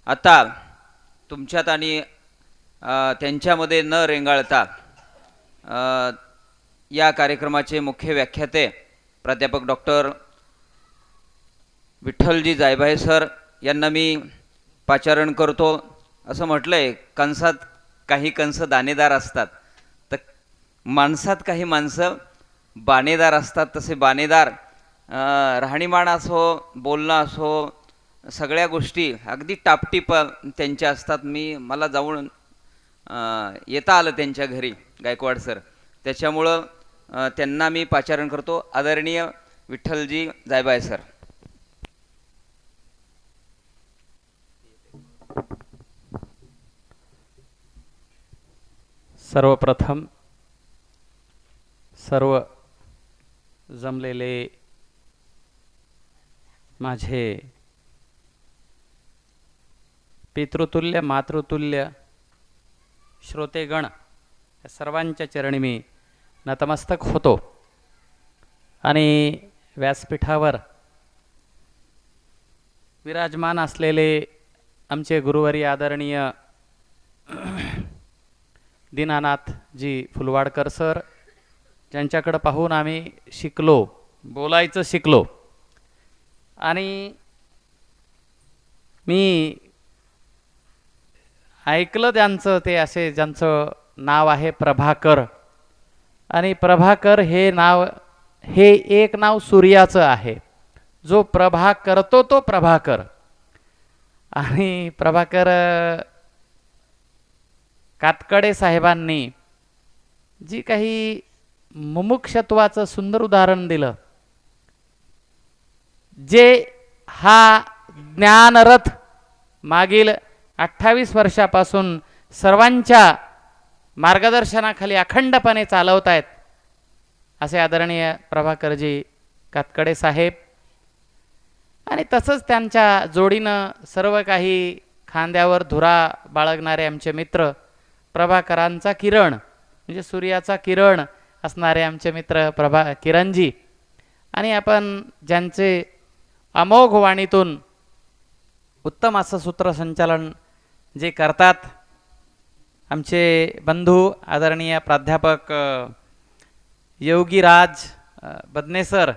आता तुमच्यात आणि त्यांच्यामध्ये न रेंगाळता या कार्यक्रमाचे मुख्य व्याख्याते प्राध्यापक डॉक्टर विठ्ठलजी जायभाये सर यांना मी पाचारण करतो. असं म्हटलंय, कंसात काही कंस दाणेदार असतात, तर माणसात काही माणसं बाणेदार असतात. तसे बाणेदार राहणीमान असो, बोलणं असो, सगळ्या गोष्टी अगदी टापटीप त्यांच्या असतात. मला जाऊन येता आलं त्यांच्या घरी गायकवाड सर, त्याच्यामुळं त्यांना मी पाचारण करतो. आदरणीय विठ्ठलजी जायभाये सर. सर्वप्रथम सर्व जमलेले माझे पितृतुल्य मातृतुल्य श्रोतेगण या सर्वांच्या चरणी मी नतमस्तक होतो आणि व्यासपीठावर विराजमान असलेले आमचे गुरुवारी आदरणीय दीनानाथजी फुलवाडकर सर, ज्यांच्याकडे पाहून आम्ही शिकलो, बोलायचं शिकलो. आणि मी ऐकलं त्यांचं, ते असे ज्यांचं नाव आहे प्रभाकर, आणि प्रभाकर हे नाव, हे एक नाव सूर्याचं आहे. जो प्रभा करतो तो प्रभाकर. आणि प्रभाकर कातकडे साहेबांनी जी काही मुमुक्षत्वाचं सुंदर उदाहरण दिलं, जे हा ज्ञानरथ मागील 28 वर्षापासून सर्वांच्या मार्गदर्शनाखाली अखंडपणे चालवत आहेत, असे आदरणीय प्रभाकरजी कातकडे साहेब. आणि तसंच त्यांच्या जोडीनं सर्व काही खांद्यावर धुरा बाळगणारे आमचे मित्र, प्रभाकरांचा किरण म्हणजे सूर्याचा किरण असणारे आमचे मित्र किरणजी. आणि आपण ज्यांचे अमोघ वाणीतून उत्तम असं सूत्रसंचालन जे करतात, आमचे बंधू आदरणीय प्राध्यापक योगीराज बदने सर,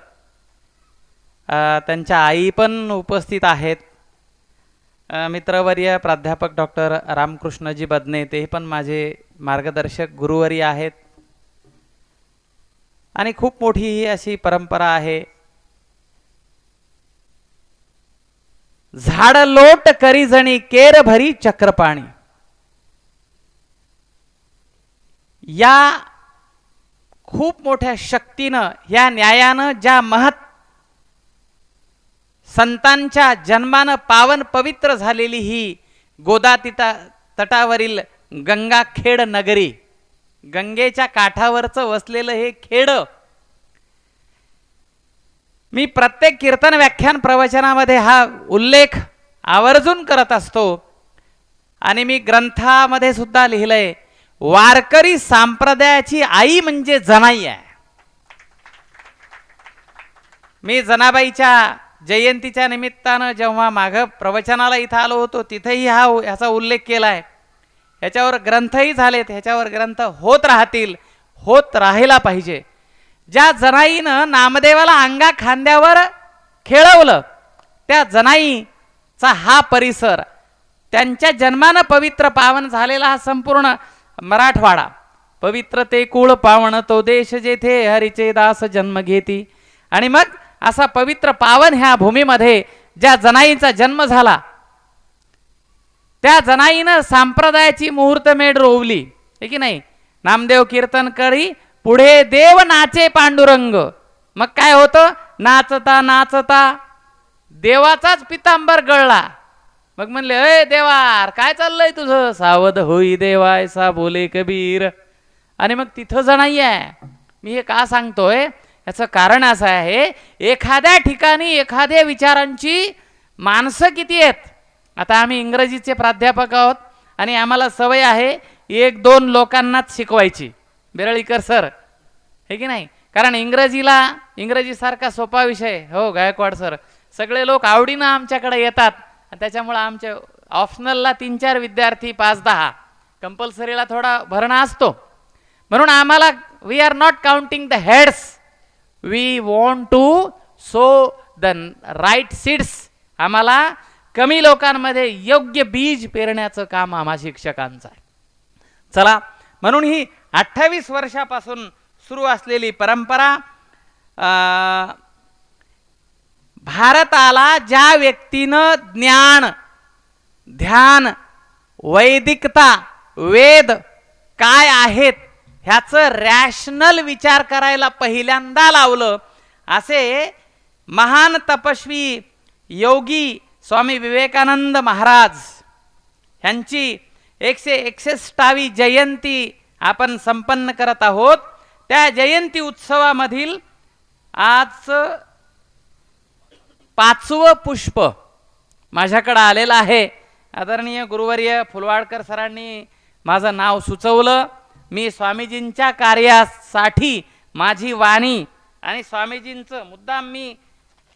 त्यांच्या आई पण उपस्थित आहेत. मित्रवर्य प्राध्यापक डॉक्टर रामकृष्णजी बदने, ते पण माझे मार्गदर्शक गुरुवरी आहेत. आणि खूप मोठी ही अशी परंपरा आहे, झाड लोट करी जणी केर भरी चक्रपाणी. या खूप मोठ्या शक्तीनं, या न्यायानं, ज्या महत् संतांच्या जन्मानं पावन पवित्र झालेली ही गोदा तटावरील गंगाखेड नगरी, गंगेच्या काठावरचं वसलेलं हे खेड, मी प्रत्येक कीर्तन व्याख्यान प्रवचनामध्ये हा उल्लेख आवर्जून करत असतो. आणि मी ग्रंथामध्ये सुद्धा लिहिलंय, वारकरी संप्रदायाची आई म्हणजे जनाई आहे. मी जनाबाईच्या जयंतीच्या निमित्तानं जेव्हा मागं प्रवचनाला इथं आलो होतो, तिथेही ह्याचा उल्लेख केला आहे. ह्याच्यावर ग्रंथही झालेत, ह्याच्यावर ग्रंथ होत राहतील, होत राहायला पाहिजे. ज्या जनाईनं नामदेवाला अंगा खांद्यावर खेळवलं, त्या जनाईचा हा परिसर, त्यांच्या जन्मानं पवित्र पावन झालेला हा संपूर्ण मराठवाडा, पवित्र ते कुळ पावन तो देश जेथे हरीचे दास जन्म घेती. आणि मग असा पवित्र पावन ह्या भूमीमध्ये ज्या जनाईचा जन्म झाला, त्या जनाईनं संप्रदायाची मुहूर्तमेढ रोवली, हे की नाही. नामदेव कीर्तन करी पुढे देव नाचे पांडुरंग. मग काय होतं, नाचता नाचता देवाचाच पितांबर गळला. मग म्हणले, अय देवार काय चाललंय तुझं, सावध होई देवाय सा बोले कबीर. आणि मग तिथं जनाई आहे. मी हे का सांगतोय, याचं कारण असं आहे, एखाद्या ठिकाणी एखाद्या विचारांची माणसं किती आहेत. आता आम्ही इंग्रजीचे प्राध्यापक आहोत आणि आम्हाला सवय आहे 1-2 लोकांनाच शिकवायची, बेरळीकर सर, हे की नाही. कारण इंग्रजीसारखा सोपा विषय, हो गायकवाड सर, सगळे लोक आवडीनं आमच्याकडे येतात. त्याच्यामुळं ऑप्शनलला 3-4 विद्यार्थी 5-10, कंपल्सरीला थोडा भरणा असतो. म्हणून आम्हाला we are not counting the heads, we want to sow the right seeds. आम्हाला कमी लोकांमध्ये योग्य बीज पेरण्याचं काम आम्हा शिक्षकांचं आहे. चला, म्हणून ही 28 वर्षापासून सुरू असलेली परंपरा भारताला ज्या व्यक्तीनं ज्ञान, ध्यान, वैदिकता, वेद काय आहेत ह्याचं रॅशनल विचार करायला पहिल्यांदा लावलं, असे महान तपस्वी योगी स्वामी विवेकानंद महाराज ह्यांची 161वी जयंती आपण संपन्न करत आहोत. त्या जयंती उत्सवामधील आज 5वं पुष्प माझ्याकडे आलेलं आहे. आदरणीय गुरुवर्य फुलवाडकर सरांनी माझं नाव सुचवलं. मी स्वामीजींच्या कार्यासाठी माझी वाणी आणि स्वामीजींचं मुद्दाम मी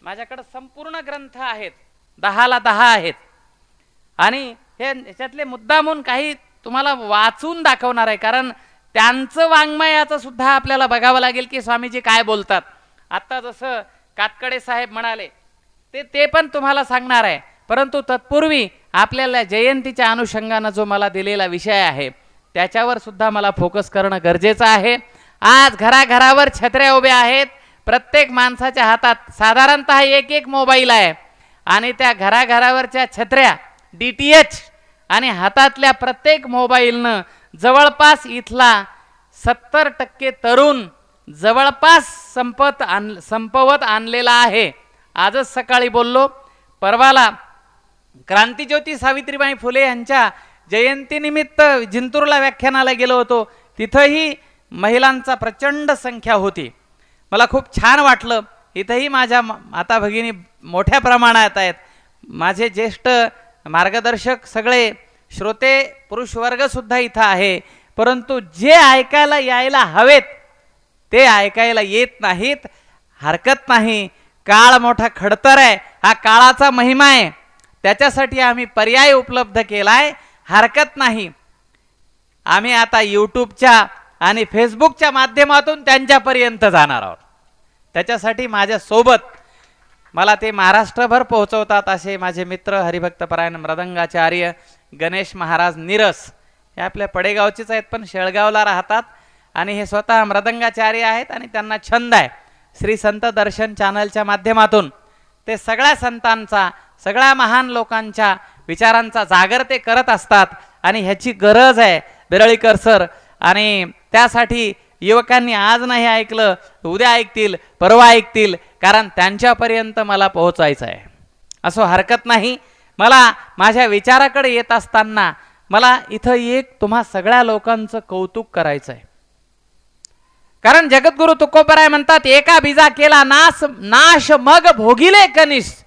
माझ्याकडे संपूर्ण ग्रंथ आहेत, 10ला 10 आहेत, आणि हे याच्यातले मुद्दामून काही तुम्हाला वाचून दाखवणार आहे. कारण त्यांचं वाङ्मयाचं सुद्धा आपल्याला बघावं लागेल की स्वामीजी काय बोलतात. आत्ता जसं कातकडे साहेब म्हणाले ते पण तुम्हाला सांगणार आहे. परंतु तत्पूर्वी आपल्याला जयंतीच्या अनुषंगानं जो मला दिलेला विषय आहे त्याच्यावर सुद्धा मला फोकस करणं गरजेचं आहे. आज घराघरावर छत्र्या उभ्या आहेत. प्रत्येक माणसाच्या हातात साधारणतः एक मोबाईल आहे आणि त्या घराघरावरच्या छत्र्या DTH आणि हातातल्या प्रत्येक मोबाईलनं जवळपास इथला 70% तरुण जवळपास संपवत आणलेला आहे. आजच सकाळी बोललो, परवाला क्रांतिज्योती सावित्रीबाई फुले यांच्या जयंतीनिमित्त जिंतूरला व्याख्यानाला गेलो होतो. तिथंही महिलांचा प्रचंड संख्या होती. मला खूप छान वाटलं. इथंही माझ्या माता भगिनी मोठ्या प्रमाणात आहेत. माझे ज्येष्ठ मार्गदर्शक सगळे श्रोते पुरुष वर्ग सुद्धा इथं आहे. परंतु जे ऐकायला यायला हवेत ते ऐकायला येत नाहीत. हरकत नाही, काळ मोठा खडतर आहे, हा काळाचा महिमा आहे. त्याच्यासाठी आम्ही पर्याय उपलब्ध केलाय. हरकत नाही, आम्ही आता यूट्यूबच्या आणि फेसबुकच्या माध्यमातून त्यांच्यापर्यंत जाणार आहोत. त्याच्यासाठी माझ्यासोबत मला ते महाराष्ट्रभर पोहोचवतात असे माझे मित्र हरिभक्तपरायण मृदंगाचार्य गणेश महाराज निरस, हे आपल्या पडेगावचेच आहेत पण शेळगावला राहतात आणि हे स्वतः मृदंगाचार्य आहेत आणि त्यांना छंद आहे. श्री संत दर्शन चॅनलच्या माध्यमातून ते सगळ्या संतांचा, सगळ्या महान लोकांच्या विचारांचा जागर ते करत असतात आणि ह्याची गरज आहे बिरळीकर सर. आणि त्यासाठी युवकांनी आज नाही ऐकलं उद्या ऐकतील, परवा ऐकतील, कारण त्यांच्यापर्यंत मला पोहोचायचं आहे. असो हरकत नाही. मला माझ्या विचाराकडे येत असताना मला इथं एक तुम्हा सगळ्या लोकांचं कौतुक करायचं आहे. कारण जगद्गुरु तुकोबराय म्हणतात, एका बीजा केला नाश मग भोगिले कनिष्ठ.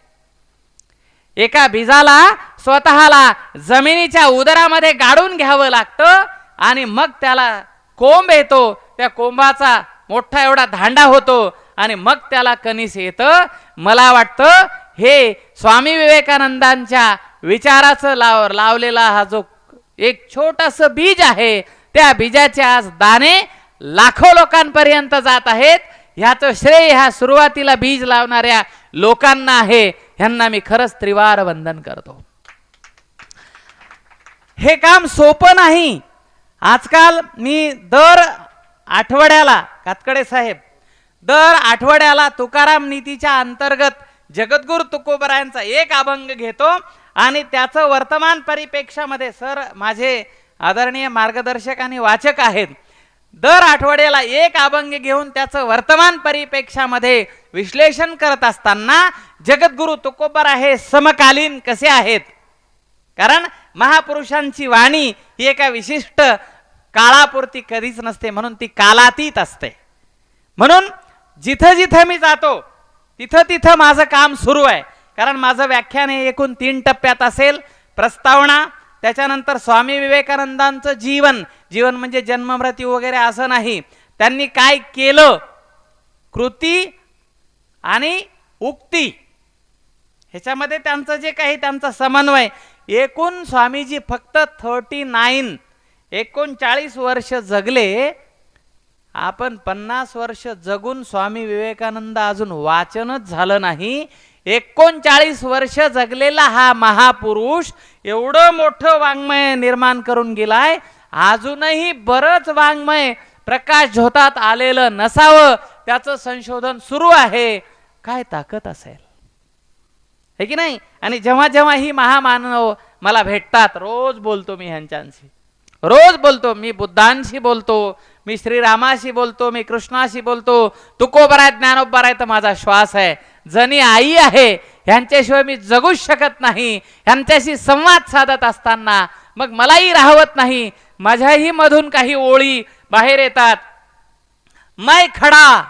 एका बीजाला स्वतःला जमिनीच्या उदरामध्ये गाडून घ्यावं लागतं आणि मग त्याला कोंब येतो. त्या कोंबाचा मोठा एवढा धांडा होतो आणि मग त्याला कणीस येतं. मला वाटतं हे स्वामी विवेकानंदांच्या विचाराचं लावलेला हा जो एक छोटंसं बीज आहे, त्या बीजाचे आज दाणे लाखो लोकांपर्यंत जात आहेत. ह्याचं श्रेय ह्या सुरुवातीला बीज लावणाऱ्या लोकांना आहे. ह्यांना मी खरंच त्रिवार वंदन करतो. हे काम सोपं नाही. आजकाल मी दर आठवड्याला, कातकडे साहेब, दर आठवड्याला तुकाराम नीतीच्या अंतर्गत जगद्गुरु तुकोबरायांचा एक अभंग घेतो आणि त्याचं वर्तमान परिप्रेक्षामध्ये सर माझे आदरणीय मार्गदर्शक आणि वाचक आहेत. दर आठवड्याला एक अभंग घेऊन त्याचं वर्तमान परिप्रेक्षामध्ये विश्लेषण करत असताना जगद्गुरु तुकोबरा हे समकालीन कसे आहेत. कारण महापुरुषांची वाणी ही एका विशिष्ट काळापुरती कधीच नसते, म्हणून ती कालातीत असते. म्हणून जिथं जिथं मी जातो तिथं तिथं माझं काम सुरू आहे. कारण माझं व्याख्यान हे एकूण 3 टप्प्यात असेल. प्रस्तावना, त्याच्यानंतर स्वामी विवेकानंदांचं जीवन म्हणजे जन्म मृत्यू वगैरे असं नाही, त्यांनी काय केलं, कृती आणि उक्ती, ह्याच्यामध्ये त्यांचं जे काही त्यांचा समन्वय, एकूण स्वामीजी फक्त 39 वर्ष जगले. आपण 50 वर्ष जगून स्वामी विवेकानंद अजून वाचनच झालं नाही. 39 वर्ष जगलेला हा महापुरुष एवढं मोठं वाङ्मय निर्माण करून गेलाय. अजूनही बरंच वाङ्मय प्रकाश झोतात आलेलं नसावं, त्याचं संशोधन सुरू आहे. काय ताकद असेल, हे की नाही. आणि जेव्हा जेव्हा ही महामानव मला भेटतात, रोज बोलतो मी ह्यांच्याशी, रोज बोलतो. मी बुद्धांशी बोलतो, मी श्रीरामाशी बोलतो, मी कृष्णाशी बोलतो. तुकोबर आहे, ज्ञानोबर आहे तर माझा श्वास आहे. जणी आई आहे, ह्यांच्याशिवाय मी जगूच शकत नाही. ह्यांच्याशी संवाद साधत असताना मग मलाही राहवत नाही. माझ्याही मधून काही ओळी बाहेर येतात. मैं खडा,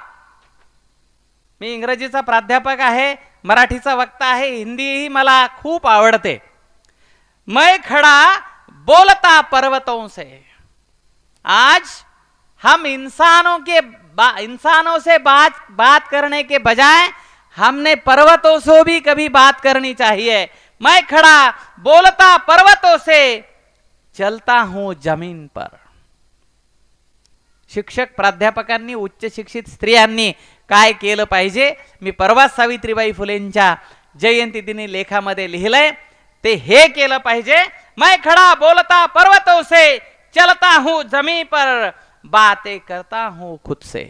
मी इंग्रजीचा प्राध्यापक आहे, मराठीचा वक्ता आहे, हिंदीही मला खूप आवडते. मैं खडा बोलता पर्वतों से. आज हम इंसानों से बात करने के बजाय हमने पर्वतों से भी कभी बात करनी चाहिए. मैं खड़ा बोलता पर्वतों से, चलता हूं जमीन पर. शिक्षक प्राध्यापकांनी, उच्च शिक्षित स्त्रियांनी काय केलं पाहिजे, मी परवा सावित्रीबाई फुलेंच्या जयंती दिनी लेखामध्ये लिहिलंय, ते हे केलं पाहिजे. मैं खड़ा बोलता पर्वतों से, चलता हूं जमीन पर, बातें करता हूं खुद से.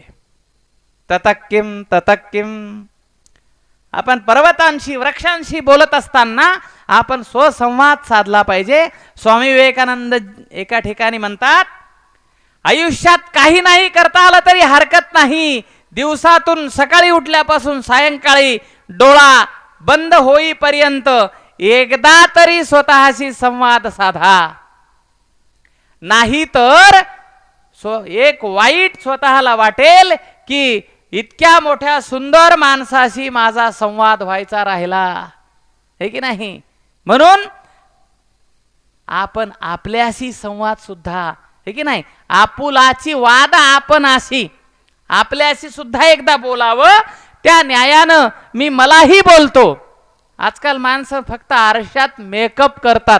ततक्किम ततक्किम. आपण पर्वतांशी, वृक्षांशी बोलत असताना आपण स्वसंवाद साधला पाहिजे. स्वामी विवेकानंद एका ठिकाणी म्हणतात, आयुष्यात काही नाही करता आलं तरी हरकत नाही. दिवसातून सकाळी उठल्यापासून सायंकाळी डोळा बंद होईपर्यंत एकदा तरी स्वतःशी संवाद साधा. नाही तर एक वाईट स्वतःला वाटेल की इतक्या मोठ्या सुंदर माणसाशी माझा संवाद व्हायचा राहिला, हे की नाही. म्हणून आपण आपल्याशी संवाद सुद्धा, हे की नाही, आपुलाची वाद आपणाशी, आपल्याशी सुद्धा एकदा बोलावं. त्या न्यायानं मी मलाही बोलतो. आजकाल माणसं फक्त आरशात मेकअप करतात.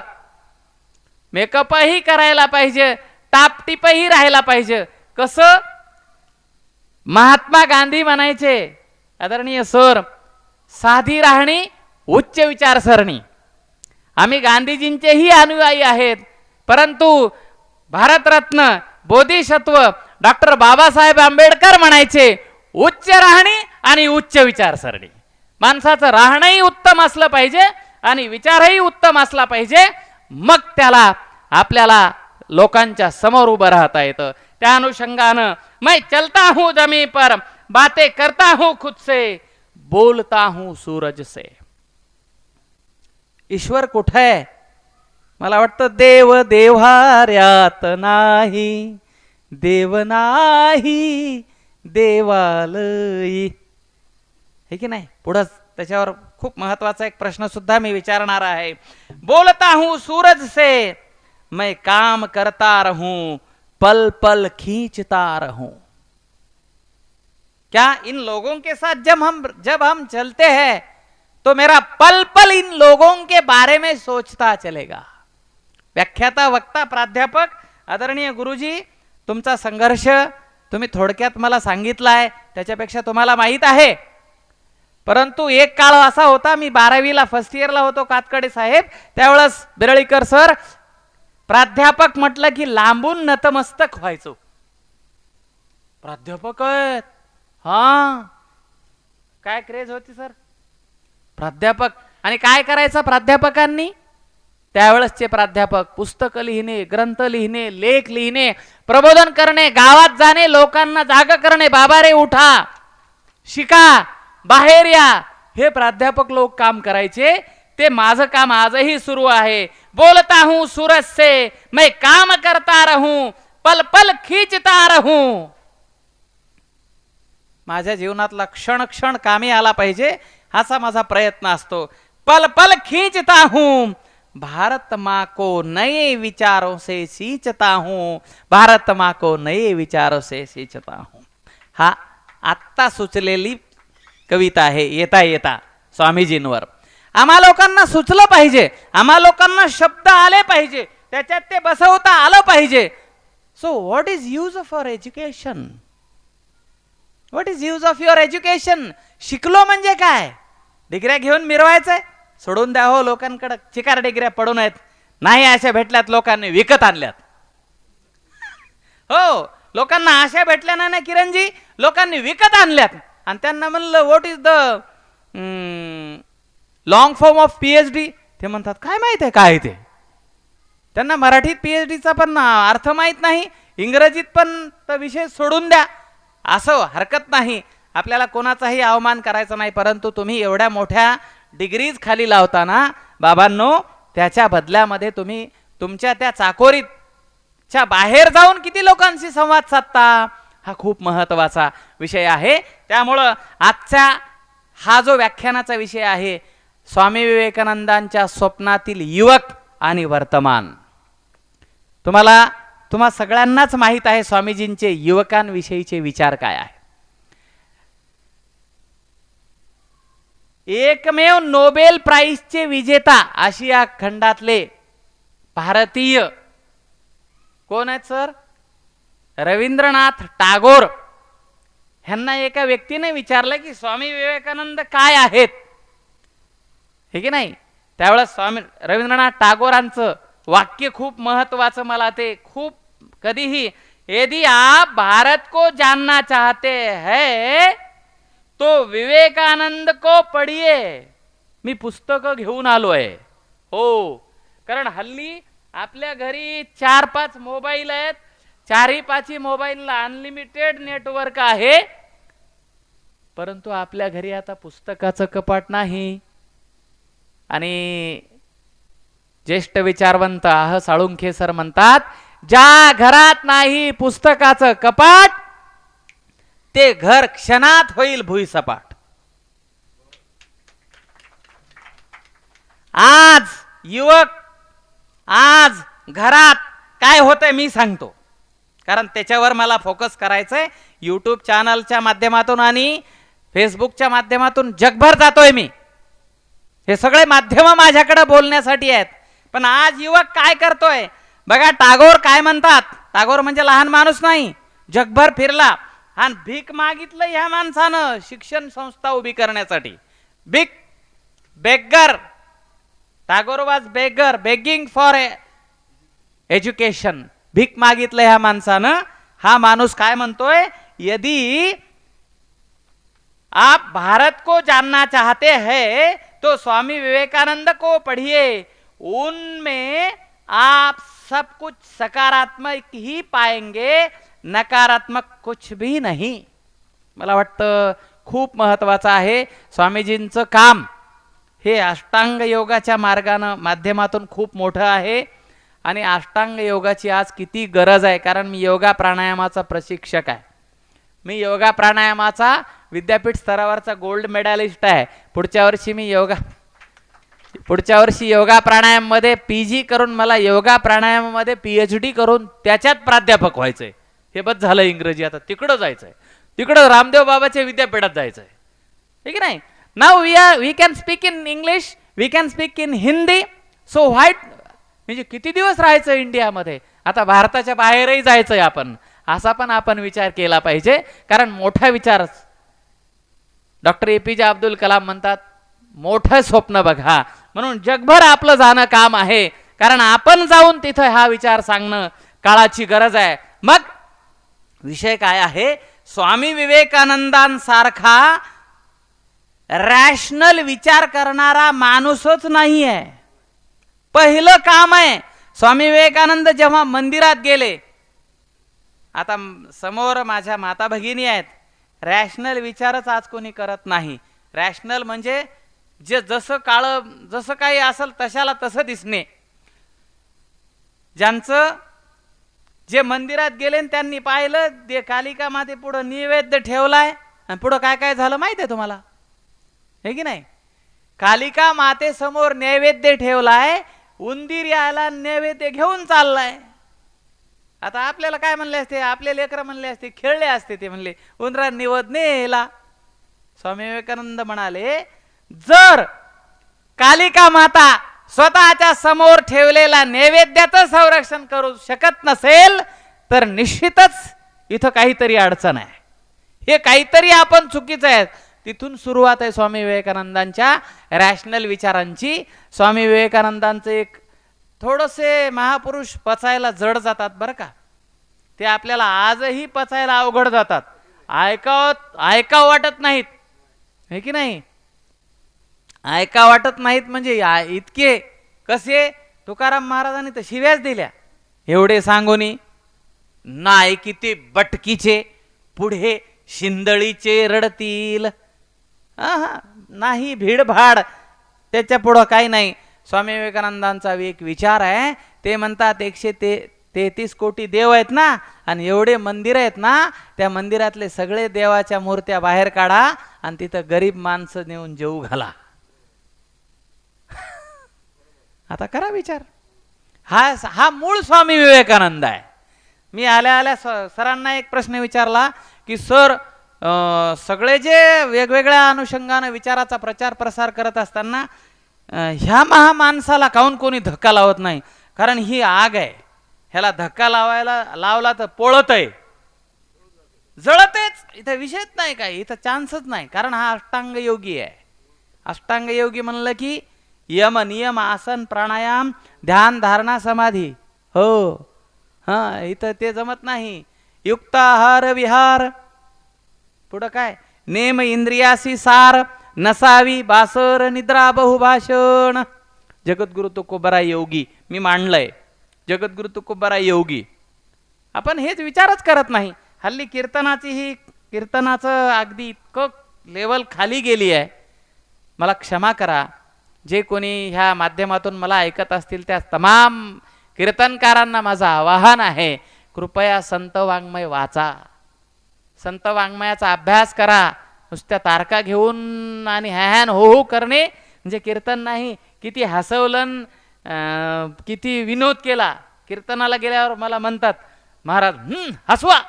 मेकअपही करायला पाहिजे, टापटीपही राहायला पाहिजे. कसं, महात्मा गांधी म्हणायचे, आदरणीय सर, साधी राहणी उच्च विचारसरणी. आम्ही गांधीजींचेही अनुयायी आहेत, परंतु भारतरत्न बोधिसत्व डॉक्टर बाबासाहेब आंबेडकर म्हणायचे, उच्च राहणी आणि उच्च विचारसरणी. माणसाचं राहणंही उत्तम असलं पाहिजे आणि विचारही उत्तम असला पाहिजे, मग त्याला आपल्याला लोकांच्या समोर उभं राहता येतं. त्या अनुषंगानं मैं चलता हूं जमीन पर, बातें करता हूं खुद से, बोलता हूं सूरज से. ईश्वर कुठे आहे? मला वाटतं देव देव्हाऱ्यात नाही, देव नाही देवालयी, हे की नाही. पुढं त्याच्यावर खूप महत्वाचा एक प्रश्न सुद्धा मी विचारणार आहे. बोलता हूं सूरज से, मैं काम करता रहूं, पल पल खींचता रहूं. क्या इन लोगों के साथ जब हम चलते हैं तो मेरा पल पल इन लोगों के बारे में सोचता चलेगा. व्याख्याता, वक्ता, प्राध्यापक, आदरणीय गुरुजी, तुमचा संघर्ष तुम्ही थोडक्यात मला सांगितलाय, त्याच्यापेक्षा तुम्हाला माहित आहे. परंतु एक काळ असा होता, मी 12वीला फर्स्ट इयरला होतो कातकडे साहेब, त्यावेळेस बिरळीकर सर, प्राध्यापक म्हटलं की लांबून नतमस्तक व्हायचो. प्राध्यापक आहेत, हा काय क्रेज होती सर, प्राध्यापक. आणि काय करायचं प्राध्यापकांनी, त्यावेळेसचे प्राध्यापक पुस्तकं लिहिणे, ग्रंथ लिहिणे, लेख लिहिणे, प्रबोधन करणे, गावात जाणे, लोकांना जाग करणे, बाबा रे उठा, शिका, बाहेर या, हे प्राध्यापक लोक काम करायचे. ते माझं काम आजही सुरू आहे. बोलता हूं सूरज से, मैं काम करता रहूं, पल पल खींचता रहूं. माझ्या जीवनातला क्षण क्षण कामी आला पाहिजे, हाचा माझा प्रयत्न असतो. पल पल खींचता हूं, भारत माँ को नए विचारों से सींचता हूं, भारत माँ को नए विचारों से सींचता हूं. हा आत्ता सुचलेली कविता आहे येता येता स्वामीजींवर. आम्हा लोकांना सुचलं पाहिजे, आम्हा लोकांना शब्द आले पाहिजे, त्याच्यात ते बसवता आलं पाहिजे. So what is use of your education? What is use of your education? शिकलो म्हणजे काय? डिग्र्या घेऊन मिरवायचंय? सोडून द्या हो, लोकांकडे चिकार डिग्र्या पडून आहेत. नाही अशा भेटल्यात, लोकांनी विकत आणल्यात. हो, लोकांना अशा भेटल्या ना किरणजी, लोकांनी विकत आणल्यात. आणि त्यांना म्हणलं what is the long form of PhD? ते म्हणतात काय माहित आहे काय ते. त्यांना मराठीत PhDचा पण अर्थ माहित नाही, इंग्रजीत पण तर विषय सोडून द्या. असं हरकत नाही, आपल्याला कोणाचाही अवमान करायचा नाही, परंतु तुम्ही एवढ्या मोठ्या डिग्रीज खाली लावताना बाबांनो, त्याच्या बदल्यामध्ये तुम्ही तुमच्या त्या चाकोरीच्या बाहेर जाऊन किती लोकांशी संवाद साधता, हा खूप महत्वाचा विषय आहे. त्यामुळं आजचा हा जो व्याख्यानाचा विषय आहे, स्वामी विवेकानंदांच्या स्वप्नातील युवक आणि वर्तमान. तुम्हा सगळ्यांनाच माहित आहे स्वामीजींचे युवकांविषयीचे विचार काय आहे. एकमेव नोबेल प्राइजचे विजेता आशिया खंडातले भारतीय कोण आहेत सर? रवींद्रनाथ टागोर. ह्यांना एका व्यक्तीने विचारलं की स्वामी विवेकानंद काय आहेत, हे की नाही. त्यावेळेस स्वामी रवींद्रनाथ टागोरांचं वाक्य खूप महत्वाचं, मला ते खूप कधीही, यदि आप भारत को जानना चाहते हैं तो विवेकानंद को पढिए. मी पुस्तकं घेऊन आलोय. हो, कारण हल्ली आपल्या घरी 4-5 मोबाईल आहेत, 4ही-5ही मोबाईलला अनलिमिटेड नेटवर्क आहे, परंतु आपल्या घरी आता पुस्तकाचं कपाट नाही. आणि ज्येष्ठ विचारवंत साळुंखे सर म्हणतात, ज्या घरात नाही पुस्तकाचं कपाट ते घर क्षणात होईल भुईसपाट. आज युवक, आज घरात काय होतंय मी सांगतो, कारण त्याच्यावर मला फोकस करायचंय. यूट्यूब चॅनलच्या माध्यमातून आणि फेसबुकच्या माध्यमातून जगभर जातोय मी. हे सगळे माध्यम माझ्याकडे बोलण्यासाठी आहेत. पण आज युवक काय करतोय बघा. टागोर काय म्हणतात, टागोर म्हणजे लहान माणूस नाही, जगभर फिरला आणि भीक मागितलं ह्या माणसानं शिक्षण संस्था उभी करण्यासाठी. Big beggar, Tagore was beggar, begging for education. भीक मागितलं ह्या माणसानं. हा माणूस काय म्हणतोय, यदि आप भारत को जानना चाहते हैं तो स्वामी विवेकानंद को पढ़िए, उनमें आप सब कुछ सकारात्मक ही पाएंगे, नकारात्मक कुछ भी नहीं. मला वाटतं खूप महत्वाचं आहे. स्वामीजींचं काम हे अष्टांग योगाच्या माध्यमातून खूप मोठं आहे. आणि अष्टांग योगाची आज किती गरज आहे, कारण मी योगा प्राणायामाचा प्रशिक्षक आहे. मी योगा प्राणायामाचा विद्यापीठ स्तरावरचा गोल्ड मेडलिस्ट आहे. पुढच्या वर्षी योगा प्राणायाम मध्ये PG करून मला योगा प्राणायामामध्ये PhD करून त्याच्यात प्राध्यापक व्हायचंय. हे बस झालं इंग्रजी, आता तिकडं जायचंय, तिकडं रामदेव बाबाच्या विद्यापीठात जायचंय, ठीक आहे नाही. Now we can speak in English, we can speak in Hindi. So white म्हणजे किती दिवस राहायचं इंडियामध्ये, आता भारताच्या बाहेरही जायचंय आपण, असा पण आपण विचार केला पाहिजे. कारण मोठा विचार, डॉक्टर APJ अब्दुल कलाम म्हणतात, मोठं स्वप्न बघा. म्हणून जगभर आपलं जाणं काम आहे, कारण आपण जाऊन तिथं हा विचार सांगणं काळाची गरज आहे. मग विषय काय आहे, स्वामी विवेकानंदांसारखा रॅशनल विचार करणारा माणूसच नाही आहे. पहिलं काम आहे, स्वामी विवेकानंद जेव्हा मंदिरात गेले, आता समोर माझ्या माता भगिनी आहेत, रॅशनल विचारच आज कोणी करत नाही. रॅशनल म्हणजे जसं काही असेल तशाला तसं दिसणे. ज्यांचं जे मंदिरात गेले त्यांनी पाहिलं, ते कालिका माते पुढे नैवेद्य ठेवलाय आणि पुढे काय काय झालं माहिती आहे तुम्हाला, हे की नाही. कालिका माते समोर नैवेद्य ठेवलाय, उंदीर यायला नैवेद्य घेऊन चाललाय. आता आपल्याला काय म्हणले असते, आपले लेकर म्हणले असते, खेळले असते, ते म्हणले उंदरा निवद नेला. स्वामी विवेकानंद म्हणाले, जर कालिका माता स्वतःच्या समोर ठेवलेला नैवेद्याचं संरक्षण करू शकत नसेल तर निश्चितच इथं काहीतरी अडचण आहे. हे काहीतरी आपण चुकीचं आहे. तिथून सुरुवात आहे स्वामी विवेकानंदांच्या रॅशनल विचारांची. स्वामी विवेकानंदांचे एक थोडेसे महापुरुष पचायला जड जातात बरं का. ते आपल्याला आजही पचायला अवघड जातात. ऐकावं वाटत नाहीत, हे की नाही. ऐका वाटत नाहीत म्हणजे इतके कसे. तुकाराम महाराजांनी तर शिव्याच दिल्या. एवढे सांगूनी नाही किती बटकीचे पुढे शिंदळीचे रडतील. नाही भीडभाड, त्याच्या पुढं काही नाही. स्वामी विवेकानंदांचा एक विचार आहे. ते म्हणतात 133 कोटी देव आहेत ना, आणि एवढे मंदिर आहेत ना, त्या मंदिरातले सगळे देवाच्या मूर्त्या बाहेर काढा आणि तिथं गरीब माणसं नेऊन जेवू घाला. आता करा विचार. हा मूळ स्वामी विवेकानंद आहे. मी आल्या सरांना एक प्रश्न विचारला की सर, सगळे जे वेगवेगळ्या अनुषंगाने विचाराचा प्रचार प्रसार करत असताना ह्या महामाणसाला काहून कोणी धक्का लावत नाही. कारण ही आग आहे, ह्याला धक्का लावला तर पोळत आहे, जळतेच. इथं विषयच नाही काय, इथं चान्सच नाही. कारण हा अष्टांग योगी आहे. अष्टांग योगी म्हणलं की यम नियम आसन प्राणायाम ध्यान धारणा समाधी. हो इथं ते जमत नाही. युक्ताहार विहार, पुढं काय, नेम इंद्रियासी सार, नसावी बासर निद्रा बहुभाषण. जगद्गुरु तुकोबराय योगी मी मांडलंय. जगद्गुरु तुकोबराय योगी. आपण हेच विचारच करत नाही. हल्ली कीर्तनाचं अगदी इतकं लेवल खाली गेली आहे. मला क्षमा करा, जे कोणी ह्या माध्यमातून मला ऐकत असतील त्या तमाम कीर्तनकारांना माझं आवाहन आहे, कृपया संत वाङ्मय वाचा, संत वाङ्मयाचा अभ्यास करा. नुसत्या तारका घेऊन आणि हॅन हो करणे म्हणजे कीर्तन नाही. किती हसवलं, किती विनोद केला. कीर्तनाला गेल्यावर मला म्हणतात महाराज हसवा.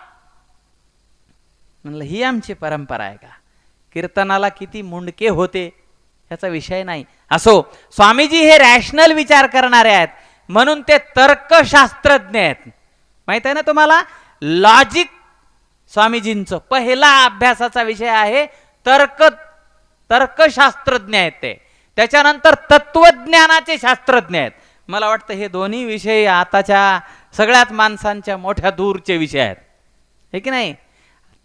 म्हणलं ही आमची परंपरा आहे का? कीर्तनाला किती मुंडके होते ह्याचा विषय नाही. असो, स्वामीजी हे रॅशनल विचार करणारे आहेत म्हणून ते तर्कशास्त्रज्ञ आहेत. माहित आहे ना तुम्हाला, लॉजिक स्वामीजींचं पहिला अभ्यासाचा विषय आहे. तर्कशास्त्रज्ञ आहेत ते. त्याच्यानंतर तत्वज्ञानाचे शास्त्रज्ञ आहेत. मला वाटतं हे दोन्ही विषय आताच्या सगळ्यात माणसांच्या मोठ्या दूरचे विषय आहेत, हे की नाही.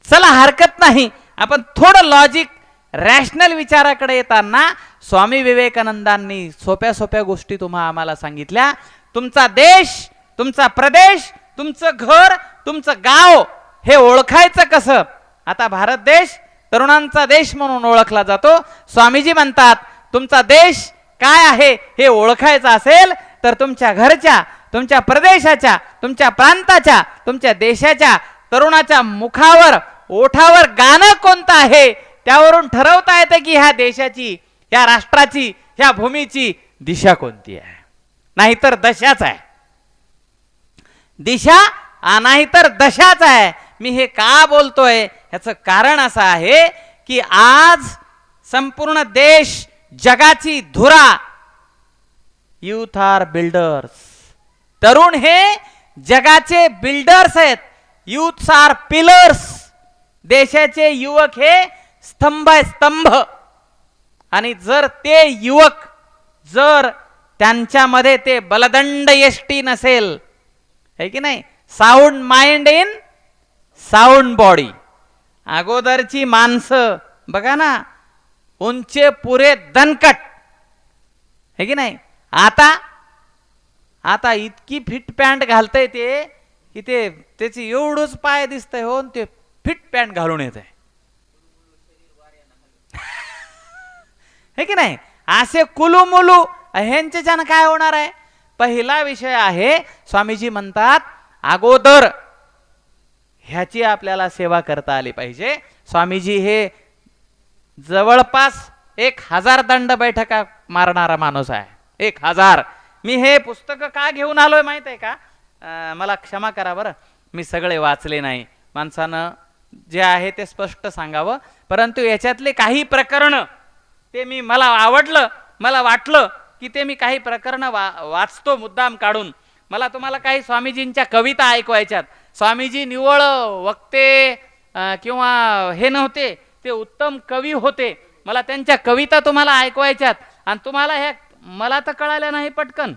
चला हरकत नाही, आपण थोडं लॉजिक रॅशनल विचाराकडे येताना स्वामी विवेकानंदांनी सोप्या सोप्या गोष्टी आम्हाला सांगितल्या. तुमचा देश, तुमचा प्रदेश, तुमचं घर, तुमचं गाव हे ओळखायचं कसं. आता भारत देश तरुणांचा देश म्हणून ओळखला जातो. स्वामीजी म्हणतात तुमचा देश काय आहे हे ओळखायचं असेल तर तुमच्या घरच्या, तुमच्या प्रदेशाच्या, तुमच्या प्रांताच्या, तुमच्या देशाच्या तरुणाच्या मुखावर ओठावर गाणं कोणतं आहे त्यावरून ठरवता येतं की ह्या देशाची, ह्या राष्ट्राची, ह्या भूमीची दिशा कोणती आहे. नाहीतर दशाच आहे. दिशा नाहीतर दशाच आहे. मी हे का बोलतोय ह्याचं कारण असं आहे की आज संपूर्ण देश, जगाची धुरा, युथ आर बिल्डर्स. तरुण हे जगाचे बिल्डर्स आहेत. Youth are pillars. देशाचे युवक हे स्तंभ आहे, स्तंभ. आणि जर ते युवक, जर त्यांच्यामध्ये ते बलदंड यष्टी नसेल, है की नाही, sound mind in sound body. अगोदरची माणसं बघा ना, उंचे पुरे दणकट, है की नाही. आता इतकी फिट पॅन्ट घालतंय ते की ते त्याची एवढंच पाय दिसतंय हो, ते फिट पॅन्ट घालून येत आहे, है की नाही. असे कुलू मुलू ह्यांच्याच्यानं काय होणार आहे. पहिला विषय आहे, स्वामीजी म्हणतात अगोदर ह्याची आपल्याला सेवा करता आली पाहिजे. स्वामीजी हे जवळपास 1000 दंड बैठका मारणारा माणूस आहे. 1000. मी हे पुस्तक का घेऊन आलोय माहित आहे का. मला क्षमा करा बरं, मी सगळे वाचले नाही. माणसानं जे आहे ते स्पष्ट सांगावं. परंतु याच्यातले काही प्रकरण ते मला आवडलं मला वाटलं की ते मी काही प्रकरणं वाचतो मुद्दाम काढून. मला तुम्हाला काही स्वामीजींच्या कविता ऐकवायच्यात. स्वामीजी निव्वळ वक्ते किंवा हे नव्हते, ते उत्तम कवी होते. मला त्यांच्या कविता तुम्हाला ऐकवायच्यात. आणि तुम्हाला ह्या मला तर कळाल्या नाही, पटकन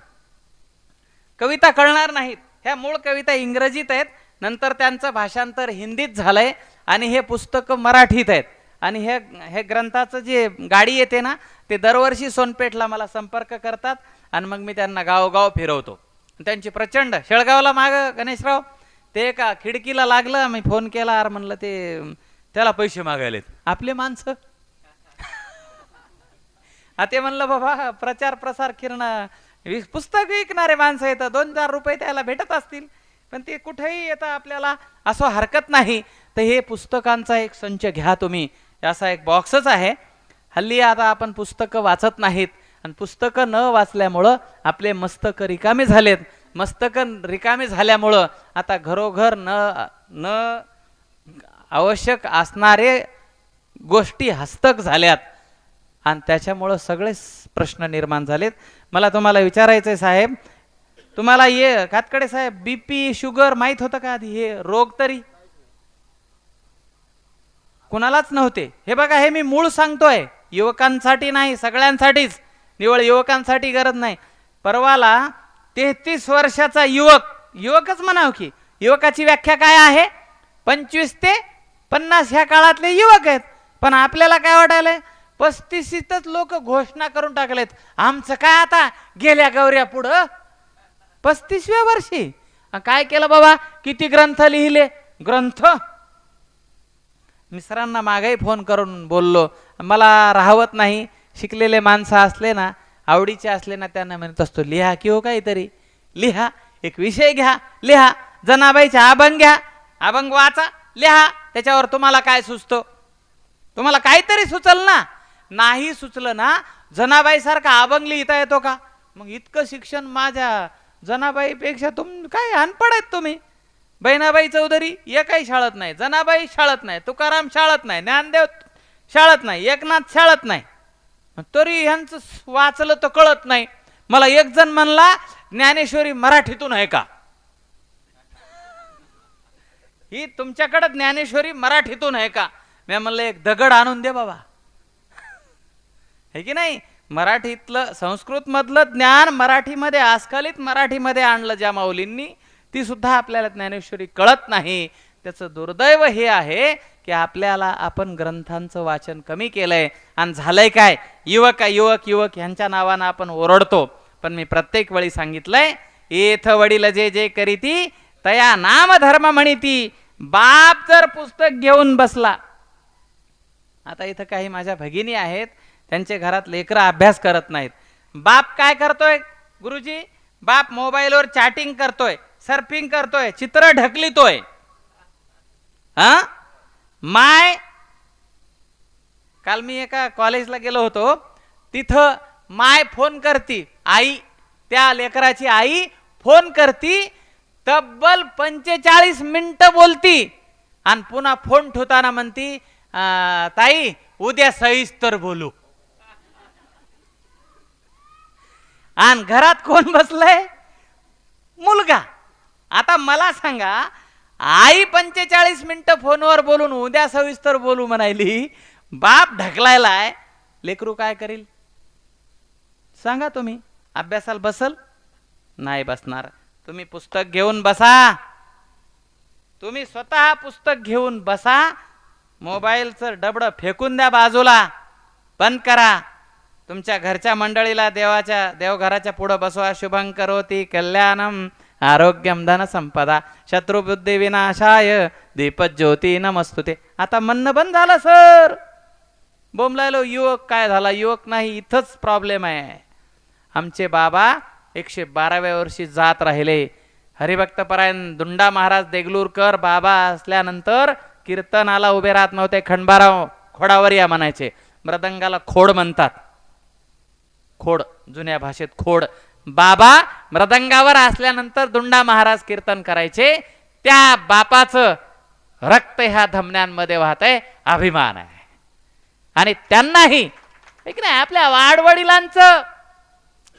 कविता कळणार नाहीत. ह्या मूळ कविता इंग्रजीत आहेत, नंतर त्यांचं भाषांतर हिंदीत झालंय आणि हे पुस्तक मराठीत आहेत. आणि हे ग्रंथाचं जे गाडी येते ना, ते दरवर्षी सोनपेठला मला संपर्क करतात आणि मग मी त्यांना गावोगाव फिरवतो. त्यांची प्रचंड शेळगावला माग गणेशराव ते एका खिडकीला लागलं, मी फोन केला, अरे म्हणलं त्याला पैसे मागायलेत आपले माणसं. ते म्हणलं बाबा प्रचार प्रसार किरणं पुस्तक विकणारे माणसं येतं, 2-4 रुपये त्याला भेटत असतील, पण ते कुठेही येतं आपल्याला, असं हरकत नाही. तर हे पुस्तकांचा एक संच घ्या तुम्ही, असा एक बॉक्सच आहे. हल्ली आता आपण पुस्तकं वाचत नाहीत आणि पुस्तकं न वाचल्यामुळं आपले मस्तक रिकामे झालेत. मस्तकं रिकामे झाल्यामुळं आता घरोघर न आवश्यक असणारे गोष्टी हस्तक झाल्यात आणि त्याच्यामुळं सगळेच प्रश्न निर्माण झालेत. मला तुम्हाला विचारायचं आहे साहेब, तुम्हाला कातकडे साहेब बीपी शुगर माहीत होतं का आधी? हे रोग तरी कुणालाच नव्हते. हे बघा, हे मी मूळ सांगतोय, युवकांसाठी नाही, सगळ्यांसाठीच. निवळ युवकांसाठी गरज नाही. परवाला 33 वर्षाचा युवकच म्हणाव की, युवकाची व्याख्या काय आहे? 25 ते 50 ह्या काळातले युवक आहेत. पण आपल्याला काय वाटायलंय, 35च लोक घोषणा करून टाकलेत, आमचं काय आता गेल्या गौऱ्या पुढं 35व्या वर्षी. काय केलं बाबा, किती ग्रंथ लिहिले, ग्रंथ. मित्रांना मागेही फोन करून बोललो, मला राहवत नाही. शिकलेले माणसं असले ना, आवडीचे असले ना, त्यांना म्हणत असतो लिहा की हो, काहीतरी लिहा, एक विषय घ्या, लिहा. जनाबाईचा अभंग घ्या, अभंग वाचा, लिहा. त्याच्यावर तुम्हाला काय सुचतो? तुम्हाला काहीतरी सुचल ना. नाही सुचलं ना, जनाबाई सारखा अभंग लिहिता येतो का? मग इतकं शिक्षण माझ्या जनाबाईपेक्षा काय अनपड आहेत तुम्ही. बहिणाबाई चौधरी एकही शाळत नाही, जनाबाई शाळत नाही, तुकाराम शाळत नाही, ज्ञानदेव शाळत नाही, एकनाथ शाळत नाही, तरी ह्यांचं वाचलं तर कळत नाही. मला एक जण म्हणला, ज्ञानेश्वरी मराठीतून आहे का? ही तुमच्याकडे ज्ञानेश्वरी मराठीतून आहे का? मी म्हणलं एक दगड आणून दे बाबा, हे की नाही. मराठीतलं संस्कृत मधलं ज्ञान मराठीमध्ये आस्खलित मराठीमध्ये आणलं ज्या माऊलींनी, ती सुद्धा आपल्याला ज्ञानेश्वरी कळत नाही. त्याचं दुर्दैव हे आहे की आपल्याला आपण ग्रंथांचं वाचन कमी केलंय. आणि झालंय काय, युवक ह्यांच्या नावानं आपण ओरडतो. पण मी प्रत्येक वेळी सांगितलंय, येथ वडील जे जे करीती तया नाम धर्म म्हणिती. बाप जर पुस्तक घेऊन बसला, आता इथं काही माझ्या भगिनी आहेत, त्यांचे घरात लेकरं अभ्यास करत नाहीत. बाप काय करतोय गुरुजी? बाप मोबाईलवर चॅटिंग करतोय, सर्फिंग करतोय, चित्र ढकलितोय. काल मी एका कॉलेजला गेलो होतो, तिथं माय फोन करती, आई, त्या लेकराची आई फोन करती, तब्बल 45 मिनिटं बोलती आणि पुन्हा फोन ठेवताना म्हणती, ताई उद्या सविस्तर बोलू. आणि घरात कोण बसलंय? मुलगा. आता मला सांगा, आई 45 मिनिटं फोनवर बोलून उद्या सविस्तर बोलू म्हणायली, बाप ढकलायलाय, लेकरू काय करील सांगा तुम्ही? अभ्यासाला बसल? नाही बसणार. तुम्ही पुस्तक घेऊन बसा, तुम्ही स्वतः पुस्तक घेऊन बसा. मोबाईलचं डबडं फेकून द्या बाजूला, बंद करा. तुमच्या घरच्या मंडळीला देवघराच्या पुढं बसवा. शुभं करोति कल्याणम आरोग्यम धन संपदा शत्रुबुद्धी विनाशाय दीपज्योती नमस्तुते. आता म्हणणं बंद झालं सर. बोंबलायलो युवक काय झाला? युवक नाही, इथंच प्रॉब्लेम आहे. आमचे बाबा 112व्या वर्षी जात राहिले. हरिभक्तपरायण दुंडा महाराज देगलूरकर बाबा असल्यानंतर कीर्तनाला उभे राहत नव्हते. खंडबाराव खोडावर या म्हणायचे. मृदंगाला खोड म्हणतात, खोड, जुन्या भाषेत खोड. बाबा मृदंगावर असल्यानंतर दुंडा महाराज कीर्तन करायचे. त्या बापाचं रक्त ह्या धमन्यांमध्ये वाहत आहे, अभिमान आहे. आणि त्यांनाही आहे की नाही. आपल्या वाडवडिलांचं